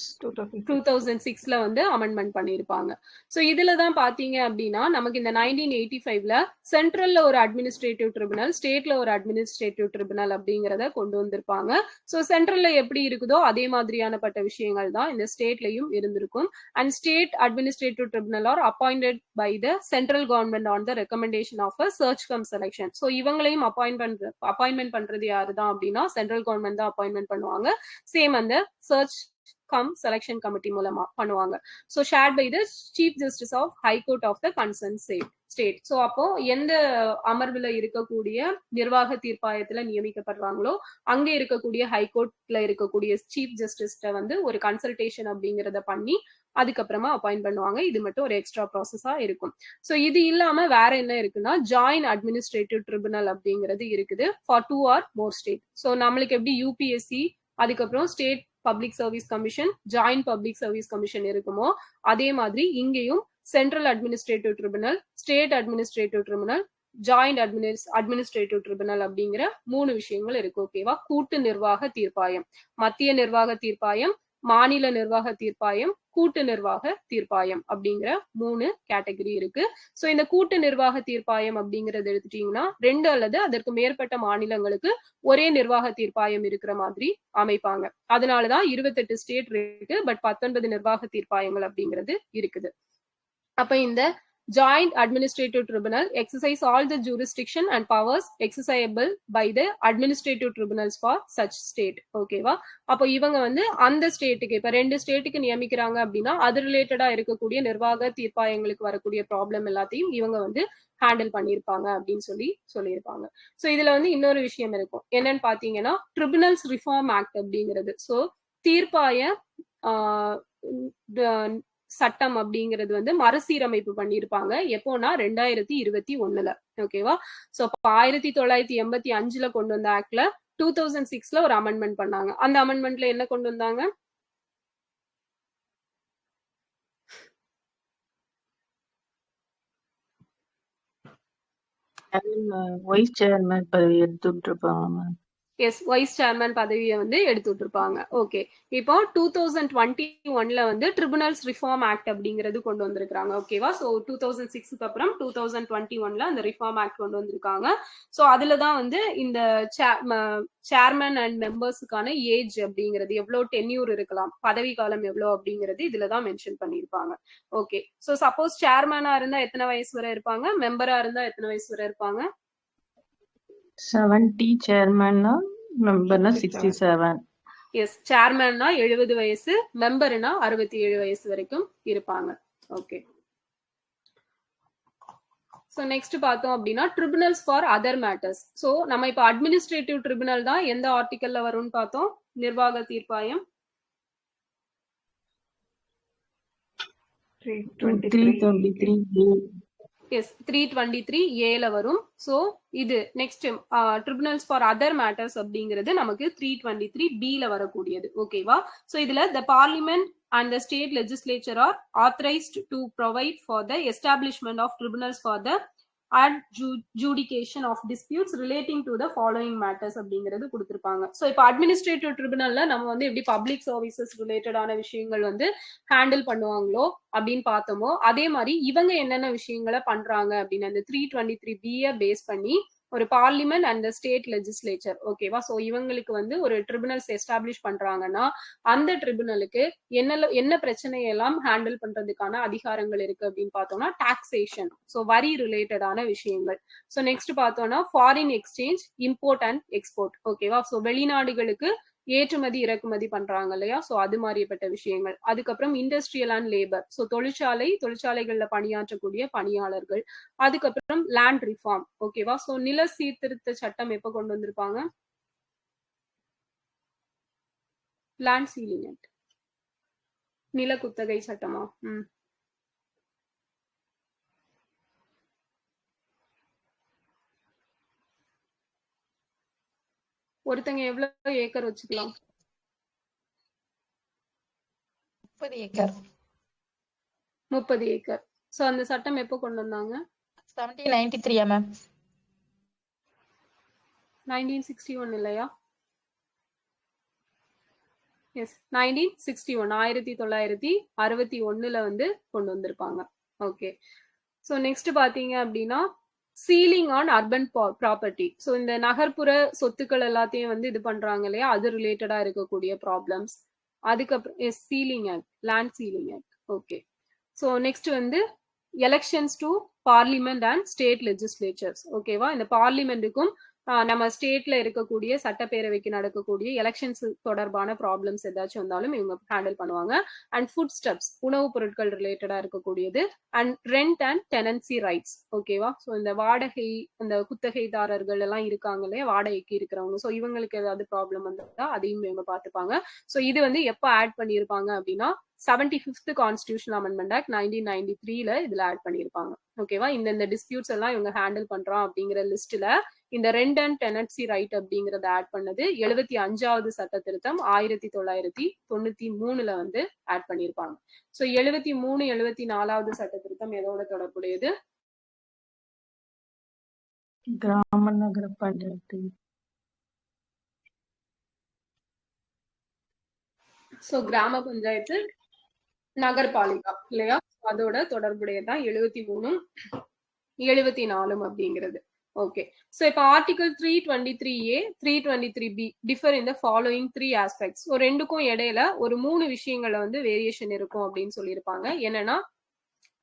2006ல வந்து அமெண்ட்மெண்ட் பண்ணியிருப்பாங்க. சோ இதுல தான் பாத்தீங்க அப்படின்னா நமக்கு இந்த 1985ல சென்ட்ரல்ல ஒரு அட்மினிஸ்ட்ரேட்டிவ் ட்ரிபுனல், ஸ்டேட்ல ஒரு அட்மினிஸ்ட்ரேட்டிவ் ட்ரிபுனல் அப்படிங்கறத கொண்டு வந்திருப்பாங்க. சோ சென்ட்ரல்ல எப்படி இருக்குதோ அதே மாதிரியான பட்ட விஷயங்கள் தான் இந்த ஸ்டேட்லயும் இருந்திருக்கும். And state administrative tribunal are appointed by the central government on the recommendation of a search cum selection. So இவங்களையும் அப்பாயின்மெண்ட் பண்றது யாரு தான் அப்படின்னா சென்ட்ரல் கவர்மெண்ட் தான் அப்பாயின்மெண்ட் பண்ணுவாங்க. சேம் அந்த சர்ச் கம் செலக்ஷன் கமிட்டி மூலமா பண்ணுவாங்க. So chaired by the chief justice of high court of the concern state. So அப்போ எந்த அமர்வுல இருக்கக்கூடிய நிர்வாக தீர்ப்பாயத்துல நியமிக்கப்படுறாங்களோ அங்க இருக்கக்கூடிய ஹைகோர்ட்ல இருக்கக்கூடிய சீஃப் ஜஸ்டிஸ்ட வந்து ஒரு கன்சல்டேஷன் அப்படிங்கறத பண்ணி அதுக்கப்புறமா அப்பாயிண்ட் பண்ணுவாங்க. இது மட்டும் ஒரு எக்ஸ்ட்ரா ப்ராசஸா இருக்கும். சோ இது இல்லாம வேற என்ன இருக்குன்னா ஜாயின்ட் அட்மினிஸ்ட்ரேட்டிவ் ட்ரிபுனல் அப்படிங்கிறது இருக்குது for 2 or more state. So நம்மளுக்கு எப்படி யூபிஎஸ்சி, அதுக்கப்புறம் state public service commission, joint public service commission இருக்குமோ அதே மாதிரி இங்கேயும் central administrative tribunal, state administrative tribunal, joint administrative tribunal அப்படிங்கிற 3 விஷயங்கள் இருக்கு. ஓகேவா? கூட்டு நிர்வாக தீர்ப்பாயம், மத்திய நிர்வாக தீர்ப்பாயம், மாநில நிர்வாக தீர்ப்பாயம், கூட்டு நிர்வாக தீர்ப்பாயம் அப்படிங்கிற 3 கேட்டகரி இருக்கு. சோ இந்த கூட்டு நிர்வாக தீர்ப்பாயம் அப்படிங்கறது எடுத்துட்டீங்கன்னா 2 அல்லது அதற்கு மேற்பட்ட மாநிலங்களுக்கு ஒரே நிர்வாக தீர்ப்பாயம் இருக்கிற மாதிரி அமைப்பாங்க. அதனாலதான் 28 ஸ்டேட் இருக்கு, பட் 19 நிர்வாக தீர்ப்பாயங்கள் அப்படிங்கிறது இருக்குது. அப்ப இந்த Joint Administrative Tribunal exercise all the jurisdiction and powers exercisable by the administrative tribunals for such state. ஓகேவா? அப்போ இவங்க வந்து அந்த ஸ்டேட்டுக்கு இப்ப 2 ஸ்டேட்டுக்கு நியமிக்கிறாங்க அப்படின்னா அது ரிலேட்டடா இருக்கக்கூடிய நிர்வாக தீர்ப்பாயங்களுக்கு வரக்கூடிய ப்ராப்ளம் எல்லாத்தையும் இவங்க வந்து ஹேண்டில் பண்ணியிருப்பாங்க அப்படின்னு சொல்லியிருப்பாங்க. சோ இதுல வந்து இன்னொரு விஷயம் இருக்கும், என்னன்னு பாத்தீங்கன்னா ட்ரிபுனல்ஸ் ரிஃபார்ம் ஆக்ட் அப்படிங்கிறது. சோ தீர்ப்பாய சட்டம் அப்படிங்கிறது வந்து மறுசீரமைப்பு பண்ணியிருப்பாங்க. எப்போனா 2021ல. ஓகேவா? சோ 1985ல கொண்டு வந்த ஆக்ட்ல 2006ல ஒரு அமெண்ட்மெண்ட் பண்ணாங்க. அந்த அமெண்ட்மெண்ட்ல என்ன கொண்டு வந்தாங்க? வைஸ் சேர்மன் பதவி எடுத்துட்டு இருப்பாங்க. எஸ், வைஸ் சேர்மன் பதவியை வந்து எடுத்துட்டு இருப்பாங்க. ஓகே. இப்போ 2021ல வந்து ட்ரிபுனல்ஸ் ரிஃபார்ம் ஆக்ட் அப்படிங்கிறது கொண்டு வந்திருக்காங்க. ஓகேவா? சோ 2006க்கு அப்புறம் 2021ல அந்த ரிஃபார்ம் ஆக்ட் கொண்டு வந்திருக்காங்க. சோ அதுலதான் வந்து இந்த சேர்மன் அண்ட் மெம்பர்ஸுக்கான ஏஜ் அப்படிங்கிறது எவ்வளவு டென்யூர் இருக்கலாம், பதவி காலம் எவ்வளவு அப்படிங்கிறது இதுலதான் மென்ஷன் பண்ணிருப்பாங்க. ஓகே. சோ சப்போஸ் சேர்மனா இருந்தா எத்தனை வயசு வரை இருப்பாங்க, மெம்பரா இருந்தா எத்தனை வயசு வரை இருப்பாங்க? 70, சேர்மன்னா மெம்பர்னா 67. எஸ், சேர்மன்னா 70 வயசு, மெம்பர்னா 67 வயசு வரைக்கும் இருப்பாங்க. ஓகே. சோ நெக்ஸ்ட் பார்த்தோம் அப்படின்னா tribunals for other matters. So நம்ம இப்ப அட்மினிஸ்ட்ரேட்டிவ் ட்ரிபுனல் தான் எந்த ஆர்டிகல்ல வரும்னு பார்த்தோம்? நிர்வாக தீர்ப்பாயம் 323. எஸ், 323A வரும். சோ இது next tribunals for other matters அப்படிங்கிறது நமக்கு 323B வரக்கூடியது. ஓகேவா? சோ இதுல the parliament and the state legislature are authorized to provide for the establishment of tribunals for the adjudication of disputes relating to the following matters அப்படிங்கிறது கொடுத்திருப்பாங்க. So இப்போ administrative ட்ரிபுனல்ல நம்ம வந்து எப்படி பப்ளிக் சர்வீசஸ் ரிலேட்டடான விஷயங்கள் வந்து ஹேண்டில் பண்ணுவாங்களோ அப்படின்னு பார்த்தோமோ அதே மாதிரி இவங்க என்னென்ன விஷயங்களை பண்றாங்க அப்படின்னு அந்த 323B பேஸ் பண்ணி ஒரு பார்லிமெண்ட் அண்ட் ஸ்டேட் லெஜிஸ்லேச்சர். ஓகேவா? சோ இவங்களுக்கு வந்து ஒரு ட்ரிபுனல்ஸ் எஸ்டாப்ளிஷ் பண்றாங்கன்னா அந்த ட்ரிபுனலுக்கு என்ன பிரச்சனையெல்லாம் ஹேண்டில் பண்றதுக்கான அதிகாரங்கள் இருக்கு அப்படின்னு பார்த்தோம்னா டாக்ஸேஷன், சோ வரி ரிலேட்டடான விஷயங்கள். சோ நெக்ஸ்ட் பார்த்தோம்னா foreign exchange, import and export. ஓகேவா? சோ வெளிநாடுகளுக்கு ஏற்றுமதி இறக்குமதி பண்றாங்க இல்லையா, சோ அது மாதிரிப்பட்ட விஷயங்கள். அதுக்கப்புறம் இண்டஸ்ட்ரியல் அண்ட் லேபர், சோ தொழிற்சாலைகள்ல பணியாற்றக்கூடிய பணியாளர்கள். அதுக்கப்புறம் லேண்ட் ரிஃபார்ம். ஓகேவா, சோ நில சீர்திருத்த சட்டம் எப்ப கொண்டு வந்திருப்பாங்க? லேண்ட் சீலிங் ஆக்ட், நில குத்தகை சட்டமா? ஒருத்தங்க எவ்வளவு ஏக்கர் வச்சுக்கலாம்? 30 ஏக்கர். 30 ஏக்கர். சோ அந்த சட்டம் எப்போ கொண்டு வந்தாங்க? 1793 மேம். 1961 இல்லையா? எஸ், 1961 1961ல வந்து கொண்டு வந்திருப்பாங்க. ஓகே, சோ நெக்ஸ்ட் பாத்தீங்க அப்படின்னா ceiling on urban property. So இந்த நகர்ப்புற சொத்துக்கள் எல்லாத்தையும் வந்து இது பண்றாங்க இல்லையா, அது ரிலேட்டடா இருக்கக்கூடிய ப்ராப்ளம்ஸ். அதுக்கப்புறம் ceiling act, land ceiling act. Okay, so next வந்து elections to parliament and state legislatures. ஓகேவா, இந்த பார்லிமெண்ட்டுக்கும் நம்ம ஸ்டேட்ல இருக்கக்கூடிய சட்டப்பேரவைக்கு நடக்கக்கூடிய எலெக்ஷன்ஸ் தொடர்பான ப்ராப்ளம்ஸ் ஏதாச்சும் வந்தாலும் இவங்க ஹேண்டில் பண்ணுவாங்க. அண்ட் ஃபுட் ஸ்டெப்ஸ், உணவுப் பொருட்கள் ரிலேட்டடா இருக்கக்கூடியது. And rent and tenancy rights. ஓகேவா, ஸோ இந்த வாடகை, இந்த குத்தகைதாரர்கள் எல்லாம் இருக்காங்க இல்லையா, வாடகைக்கு இருக்கிறவங்க, ஸோ இவங்களுக்கு ஏதாவது ப்ராப்ளம் வந்தா அதையும் இவங்க பார்த்துப்பாங்க. ஸோ இது வந்து எப்போ ஆட் பண்ணியிருப்பாங்க அப்படின்னா 75th கான்ஸ்டிடியூஷனல் அமெண்ட்மெண்ட் ஆக்ட் 1993ல இதுல ஆட் பண்ணியிருப்பாங்க. ஓகேவா, இந்த டிஸ்பியூட்ஸ் எல்லாம் இவங்க ஹேண்டில் பண்றோம் அப்படிங்கிற லிஸ்ட்ல இந்த ரெண்ட் அண்ட் டெனன்சி ரைட் அப்படிங்கறத ஆட் பண்ணது 75வது சட்ட திருத்தம் 1993ல வந்து ஆட் பண்ணியிருப்பாங்க. ஸோ 73 74வது சட்ட திருத்தம் எதோட தொடர்புடையது? கிராம நகர பஞ்சாயத்து. ஸோ கிராம பஞ்சாயத்து நகர்பாலிகா இல்லையா, அதோட தொடர்புடையதான் 73 74 அப்படிங்கிறது. ஓகே, ஸோ இப்போ article 323A 323B differ in the following 3 aspects. So ரெண்டுக்கும் இடையில ஒரு 3 விஷயங்கள்ல வந்து வேரியேஷன் இருக்கும் அப்படின்னு சொல்லியிருப்பாங்க. என்னன்னா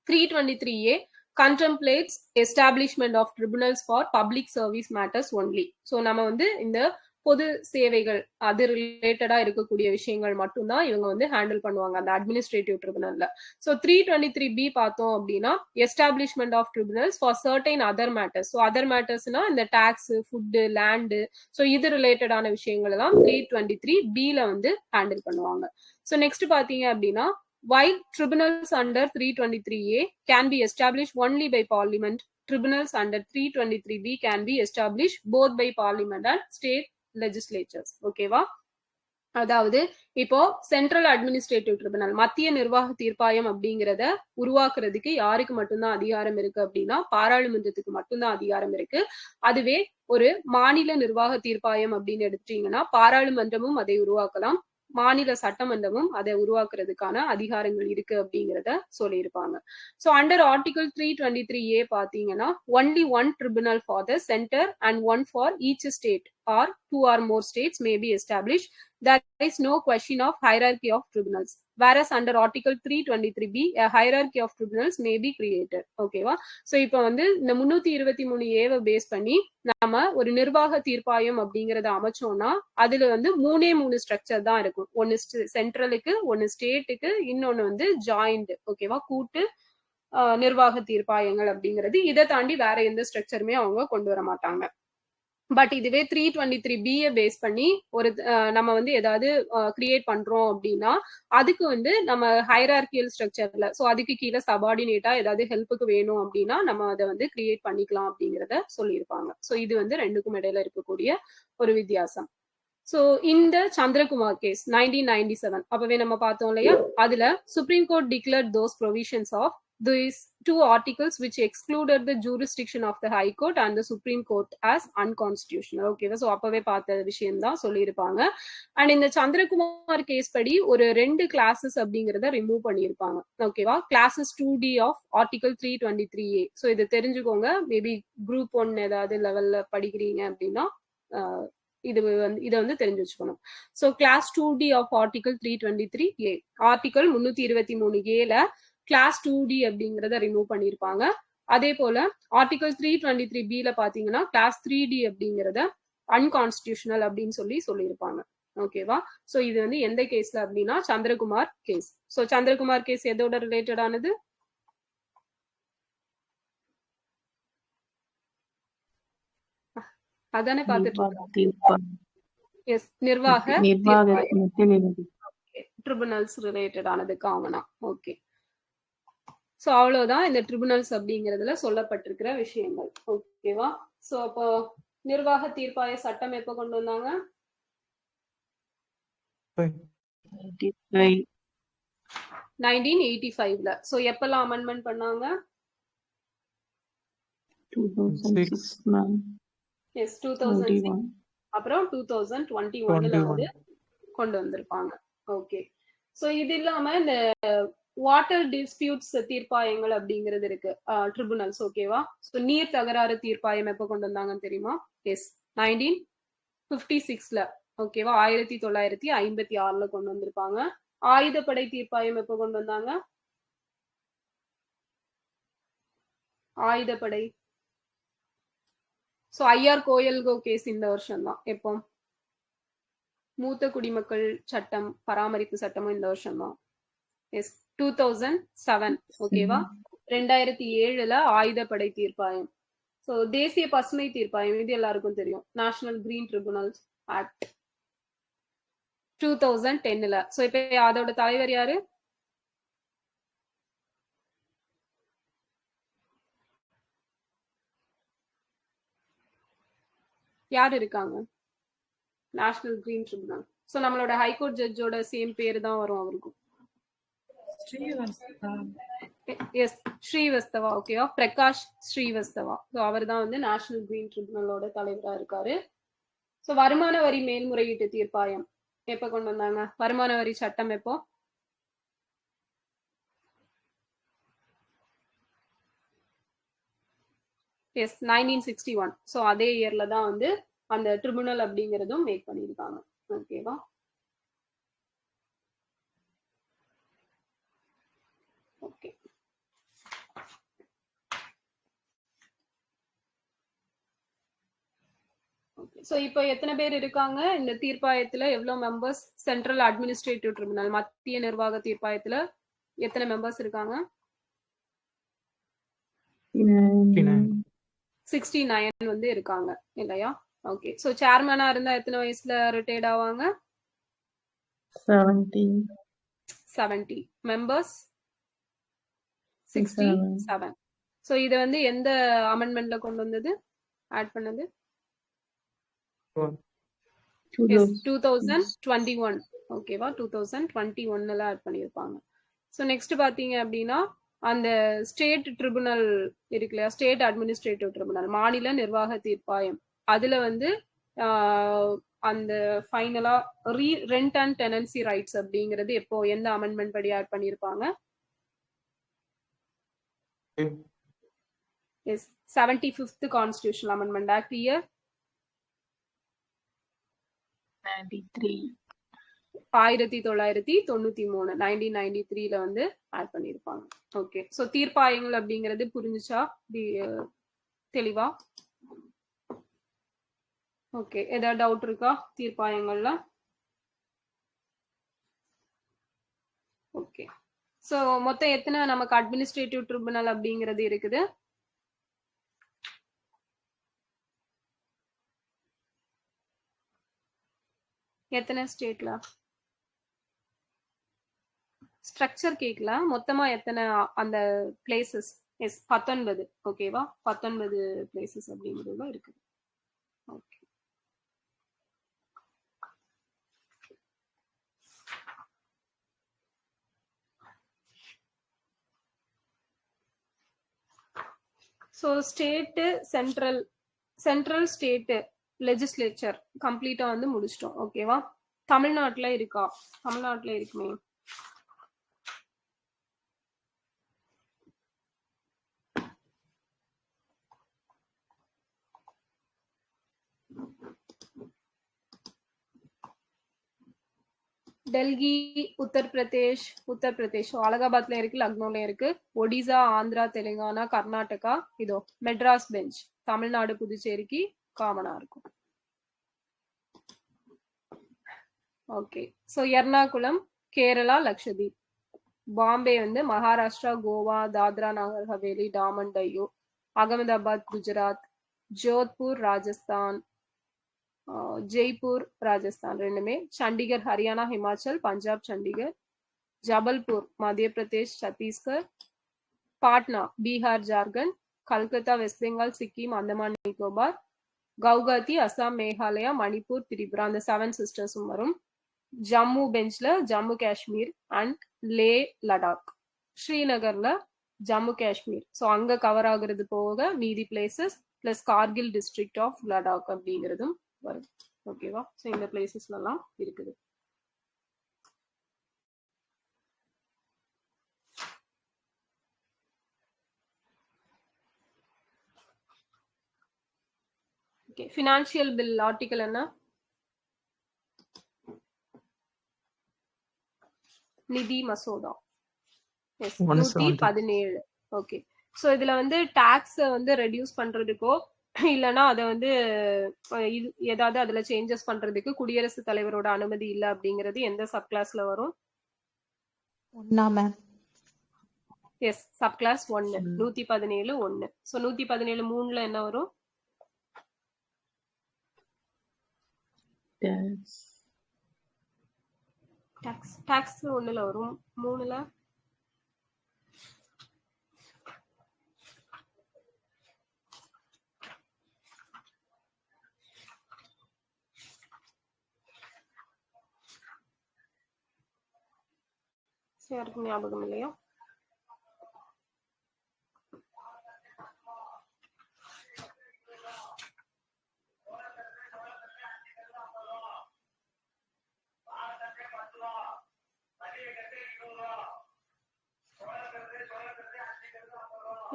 323A contemplates establishment of tribunals for public service matters only. So நம்ம வந்து இந்த பொது சேவைகள் அது ரிலேட்டடா இருக்கக்கூடிய விஷயங்கள் மட்டும்தான் இவங்க வந்து ஹேண்டில் பண்ணுவாங்க அந்த அட்மினிஸ்ட்ரேட்டிவ் ட்ரிபுனல்ல. ஸோ 323B பார்த்தோம் அப்படின்னா establishment of tribunals for certain other matters. So other மேட்டர்ஸ்னா இந்த டாக்ஸ், ஃபுட்டு, லேண்டு, ஸோ இது ரிலேட்டடான விஷயங்கள் எல்லாம் 323Bல வந்து ஹேண்டில் பண்ணுவாங்க. ஸோ நெக்ஸ்ட் பாத்தீங்க அப்படின்னா while tribunals under 323A can be established only by parliament, tribunals under 323B can be established both by parliament and state legislatures. ஓகேவா, அதாவது இப்போ சென்ட்ரல் அட்மினிஸ்ட்ரேட்டிவ் ட்ரிபுனல், மத்திய நிர்வாக தீர்ப்பாயம் அப்படிங்கிறத உருவாக்குறதுக்கு யாருக்கு மட்டும்தான் அதிகாரம் இருக்கு அப்படின்னா பாராளுமன்றத்துக்கு மட்டும்தான் அதிகாரம் இருக்கு. அதுவே ஒரு மாநில நிர்வாக தீர்ப்பாயம் அப்படின்னு எடுத்துட்டீங்கன்னா பாராளுமன்றமும் அதை உருவாக்கலாம், மாநில சட்டமன்றமும் அதை உருவாக்குறதுக்கான அதிகாரங்கள் இருக்கு அப்படிங்கிறத சொல்லியிருப்பாங்க. ஸோ அண்டர் ஆர்டிகல் 323A பாத்தீங்கன்னா only one tribunal for the center and one for each state or 2 or more states may be established. There is no question of hierarchy of tribunals. Whereas under article 323B a hierarchy of tribunals may be created. ஓகேவா, so இப்போ வந்து இந்த 323A base பண்ணி நம்ம ஒரு நிர்வாக தீர்ப்பாயம் அப்படிங்கறத அமைச்சோம்னா அதுல வந்து 3 ஸ்ட்ரக்சர் தான் இருக்கும். ஒன்னு சென்ட்ரலுக்கு, ஒன்னு ஸ்டேட்டுக்கு, இன்னொன்னு வந்து ஜாயிண்ட். ஓகேவா, கூட்டு நிர்வாக தீர்ப்பாயங்கள் அப்படிங்கிறது. இதை தாண்டி வேற எந்த ஸ்ட்ரக்சருமே அவங்க கொண்டு வர மாட்டாங்க. பட் இதுவே 323B பேஸ் பண்ணி ஒரு நம்ம வந்து ஏதாவது கிரியேட் பண்றோம் அப்படின்னா அதுக்கு வந்து நம்ம ஹைரார்கியல் ஸ்ட்ரக்சர்ல, ஸோ அதுக்கு கீழே சபார்டினேட்டா ஏதாவது ஹெல்ப்புக்கு வேணும் அப்படின்னா நம்ம அதை வந்து கிரியேட் பண்ணிக்கலாம் அப்படிங்கிறத சொல்லியிருப்பாங்க. ஸோ இது வந்து ரெண்டுக்கும் இடையில இருக்கக்கூடிய ஒரு வித்தியாசம். ஸோ இந்த சந்திரகுமார் கேஸ் 1997 அப்பவே நம்ம பார்த்தோம் இல்லையா, அதுல supreme court declared those provisions of these 2 articles which excluded the jurisdiction of the High Court and the Supreme Court as unconstitutional. ஓகேவா, ஸோ அப்பவே பார்த்த விஷயம் தான் சொல்லியிருப்பாங்க. அண்ட் இந்த சந்திரகுமார் கேஸ் படி ஒரு 2 கிளாஸஸ் அப்படிங்கிறத ரிமூவ் பண்ணியிருப்பாங்க. ஓகேவா, classes 2D of article 323A. So இது தெரிஞ்சுக்கோங்க, மேபி குரூப் 1 ஏதாவது லெவல்ல படிக்கிறீங்க அப்படின்னா இதை வந்து தெரிஞ்சு வச்சுக்கணும். So class 2D of article 323A, article 323Aல கிளாஸ் 2D அப்படிங்கிறத ரிமூவ் பண்ணியிருப்பாங்க. அதே போல ஆர்டிகல் 323Bல பாத்தீங்கன்னா கிளாஸ் 3D அப்படிங்கிறத அன்கான்ஸ்டிடியூஷனல் அப்படின்னு சொல்லியிருப்பாங்க. ஓகேவா? சோ இது வந்து எந்த கேஸ்ல அப்படின்னா Chandrakumar case. So Chandrakumar case எதோட ரிலேட்டட் ஆனது? அதானே பாத்துட்டு நிர்வாக இருக்கோம். தீர்ப்பாயம். எஸ், நிர்வாக நிர்வாக தீர்ப்பாயம் மெத்தனில் ட்ரிபுனல்ஸ் ரிலேட்டட் ஆனது காமனா. ஓகே, சோ அவ்வளவுதான் இந்த ட்ரிபுனல்ஸ் அப்படிங்கிறதுல சொல்லப்பட்டிருக்கிற விஷயங்கள். ஓகேவா? சோ அப்போ நிர்வாக தீர்ப்பாய சட்டம் எப்ப கொண்டு வந்தாங்க? 95. 1985ல. சோ எப்பெல்லாம் அமெண்ட்மெண்ட் பண்ணாங்க? 2006 ma'am. எஸ், 2006 21. அப்புறம் 2021ல வந்து கொண்டு வந்திருப்பாங்க. ஓகே, சோ இது இல்லாம இந்த வாட்டர் டிஸ்பியூட்ஸ் தீர்ப்பாயங்கள் அப்படிங்கிறது இருக்கு, ட்ரிபுனல்ஸ். ஓகேவா? சோ நீர் தகராறு தீர்ப்பாயம் எப்ப கொண்டு வந்தாங்கன்னு தெரியுமா? எஸ், 1956ல. ஓகேவா? 1956ல கொண்டு வந்திருப்பாங்க. ஆயுதப்படை தீர்ப்பாயம் எப்ப கொண்டு வந்தாங்க? ஆயுதப்படை. சோ ஐஆர் கோயல்கோ கேஸ் இந்த வருஷம் தான். எப்போ? மூத்த குடிமக்கள் சட்டம் பராமரிப்பு சட்டமும் இந்த வருஷம் தான். எஸ், 2007. ஓகேவா? 2007ல ஆயுதப்படை தீர்ப்பாயம். சோ தேசிய பசுமை தீர்ப்பாயம் இது எல்லாருக்கும் தெரியும், நேஷனல் கிரீன் ட்ரிபுனல்ஸ் ஆக்ட் 2010ல. சோ இப்ப அதோட தலைவர் யாரு? யார் இருக்காங்க நேஷனல் கிரீன் ட்ரிபுனல்? சோ நம்மளோட ஹைகோர்ட் ஜட்ஜோட சேம் பேரு தான் வரும் அவருக்கும். ஸ்ரீவத்சவா. எஸ், ஸ்ரீவஸ்தவா. ஓகேவா? பிரகாஷ் ஸ்ரீவஸ்தவா. ஸோ அவர் தான் வந்து நேஷனல் கிரீன் ட்ரிபுனலோட தலைவரா இருக்காரு. ஸோ வருமான வரி மேல்முறையீட்டு தீர்ப்பாயம் எப்ப கொண்டு வந்தாங்க? வருமான வரி சட்டம் எப்போ? எஸ், 1961. ஸோ அதே இயர்ல தான் வந்து அந்த ட்ரிபுனல் அப்படிங்கிறதும் மேக் பண்ணியிருக்காங்க. ஓகேவா? ஓகே, சோ இப்போ எத்தனை பேர் இருக்காங்க இந்த தீர்ப்பாயத்துல? எவ்வளவு மெம்பர்ஸ்? சென்ட்ரல் அட்மினிஸ்ட்ரேட்டிவ் ட்ரிபுனல் மத்திய நிர்வாக தீர்ப்பாயத்துல எத்தனை மெம்பர்ஸ் இருக்காங்க? 69 வந்து இருக்காங்க இல்லையா? ஓகே, சோ சேர்மனா இருந்தா எத்தனை வயசுல ரிட்டையர்ட் ஆவாங்க? 70 மெம்பர்ஸ் 67. சோ இது வந்து எந்த அமெண்ட்மெண்ட்ல கொண்டு வந்தது, ஆட் பண்ணது? 2021. ஓகேவா? 2021ல ஆட் பண்ணியிருப்பாங்க. ஸோ நெக்ஸ்ட் பாத்தீங்க அப்படின்னா அந்த ஸ்டேட் ட்ரிபுனல் இருக்கு இல்லையா, ஸ்டேட் அட்மினிஸ்ட்ரேட்டிவ் ட்ரிபுனல் மாநில நிர்வாக தீர்ப்பாயம், அதுல வந்து அந்த ஃபைனலா ரெண்ட் அண்ட் டெனன்சி ரைட்ஸ் அப்படிங்கிறது எப்போ எந்த அமெண்ட்மெண்ட் படி ஆட் பண்ணியிருப்பாங்க? Yes, 75th constitutional amendment act year 1993. 1993ல வந்து ஆட் பண்ணியிருப்பாங்க. ஓகே, சோ தீர்ப்பாயங்கள் அப்படிங்கிறது புரிஞ்சுச்சா தெளிவா? ஓகே, ஏதாவது டவுட் இருக்கா தீர்ப்பாயங்கள்ல? ஓகே, சோ மொத்தம் எத்தனை நமக்கு அட்மினிஸ்ட்ரேட்டிவ் ட்ரிபுனல் அப்படிங்கிறது இருக்குது? எத்தனை ஸ்டேட்ல? ஸ்ட்ரக்சர் கேட்கல, மொத்தமா எத்தனை அந்த பிளேசஸ்? எஸ், 19. ஓகேவா? 19 பிளேசஸ் அப்படிங்கிறது இருக்கு. Okay, so state central state legislature கம்ப்ளீட்டா வந்து முடிச்சிட்டோம். ஓகேவா? தமிழ்நாட்டுல இருக்கா? தமிழ்நாட்டுல இருக்குமே. டெல்லி, உத்தரப்பிரதேஷ் அலகாபாத்ல இருக்கு, லக்னோல இருக்கு, ஒடிசா, ஆந்திரா, தெலுங்கானா, கர்நாடகா, இதோ மெட்ராஸ் பெஞ்ச் தமிழ்நாடு புதுச்சேரிக்கு காமனா இருக்கும். ஓகே. ஸோ எர்ணாகுளம் கேரளா லக்ஷதீப். பாம்பே வந்து மகாராஷ்டிரா கோவா தாத்ரா நகர் ஹவேலி டாமன் டையூ. அகமதாபாத் குஜராத். ஜோத்பூர் ராஜஸ்தான். ஜெய்ப்பூர் ராஜஸ்தான் ரெண்டுமே. சண்டிகர் ஹரியானா ஹிமாச்சல் பஞ்சாப் சண்டிகர். ஜபல்பூர் மத்திய பிரதேஷ் சத்தீஸ்கர். பாட்னா பீகார் ஜார்க்கண்ட். கல்கத்தா வெஸ்ட் பெங்கால் சிக்கிம் அந்தமான் நிக்கோபார். கவுகாத்தி அசாம் மேகாலயா மணிப்பூர் திரிபுரா. அந்த 7 சிஸ்டர்ஸும் வரும். ஜம்மு பெஞ்ச்ல ஜம்மு காஷ்மீர் அண்ட் லே லடாக். ஸ்ரீநகர்ல ஜம்மு காஷ்மீர். ஸோ அங்க கவர் ஆகுறது போக மீதி places plus Kargil district of Ladakh அப்படிங்கிறதும் வரும். ஓகேவா? ஸோ இந்த பிளேசஸ்லாம் இருக்குது. ஓகே. ஃபினான்ஷியல் பில் ஆர்டிகல் என்ன? நிதி மசோதா. எஸ் 117. ஓகே. ஸோ இதுல வந்து டாக்ஸ் வந்து ரெடியூஸ் பண்றதுக்கோ இல்லைன்னா அதை வந்து ஏதாவது அதுல சேஞ்சஸ் பண்றதுக்கு குடியரசுத் தலைவரோட அனுமதி இல்லை அப்படிங்கிறது எந்த சப் கிளாஸ்ல வரும்? Ma'am. Yes, sub clause 1 117 1. So 117 3ல என்ன வரும்? டாக்ஸ் 1ல வரும். 3ல யாருக்கும் ஞாபகம் இல்லையா?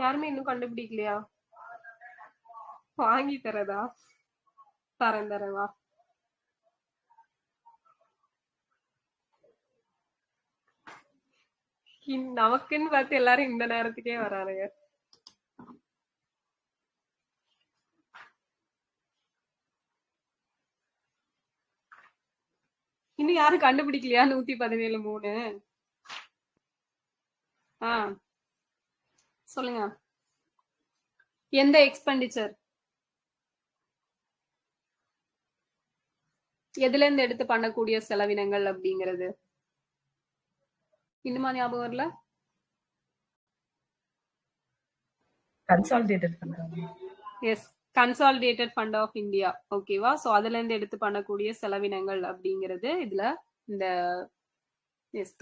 யாருமே இன்னும் கண்டுபிடிக்கலையா? வாங்கி தரதா? தரேன் வா. நமக்குன்னு பார்த்து எல்லாரும் இந்த நேரத்துக்கே வரானுங்க. இன்னும் யாரும் கண்டுபிடிக்கலையா? 117 3. சொல்லுங்க. எந்த எக்ஸ்பெண்டிச்சர் எதுல இருந்து எடுத்து பண்ணக்கூடிய செலவினங்கள் அப்படிங்கிறது இன்னுமா ஞாபகம் வரல? Consolidated fund. Yes, consolidated fund of India. ஓகேவா? ஸோ அதுல இருந்து எடுத்து பண்ணக்கூடிய செலவினங்கள் அப்படிங்கிறது இதுல இந்த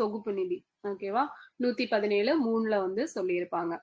தொகுப்பு நிதி. ஓகேவா? 117 3ல வந்து சொல்லியிருப்பாங்க.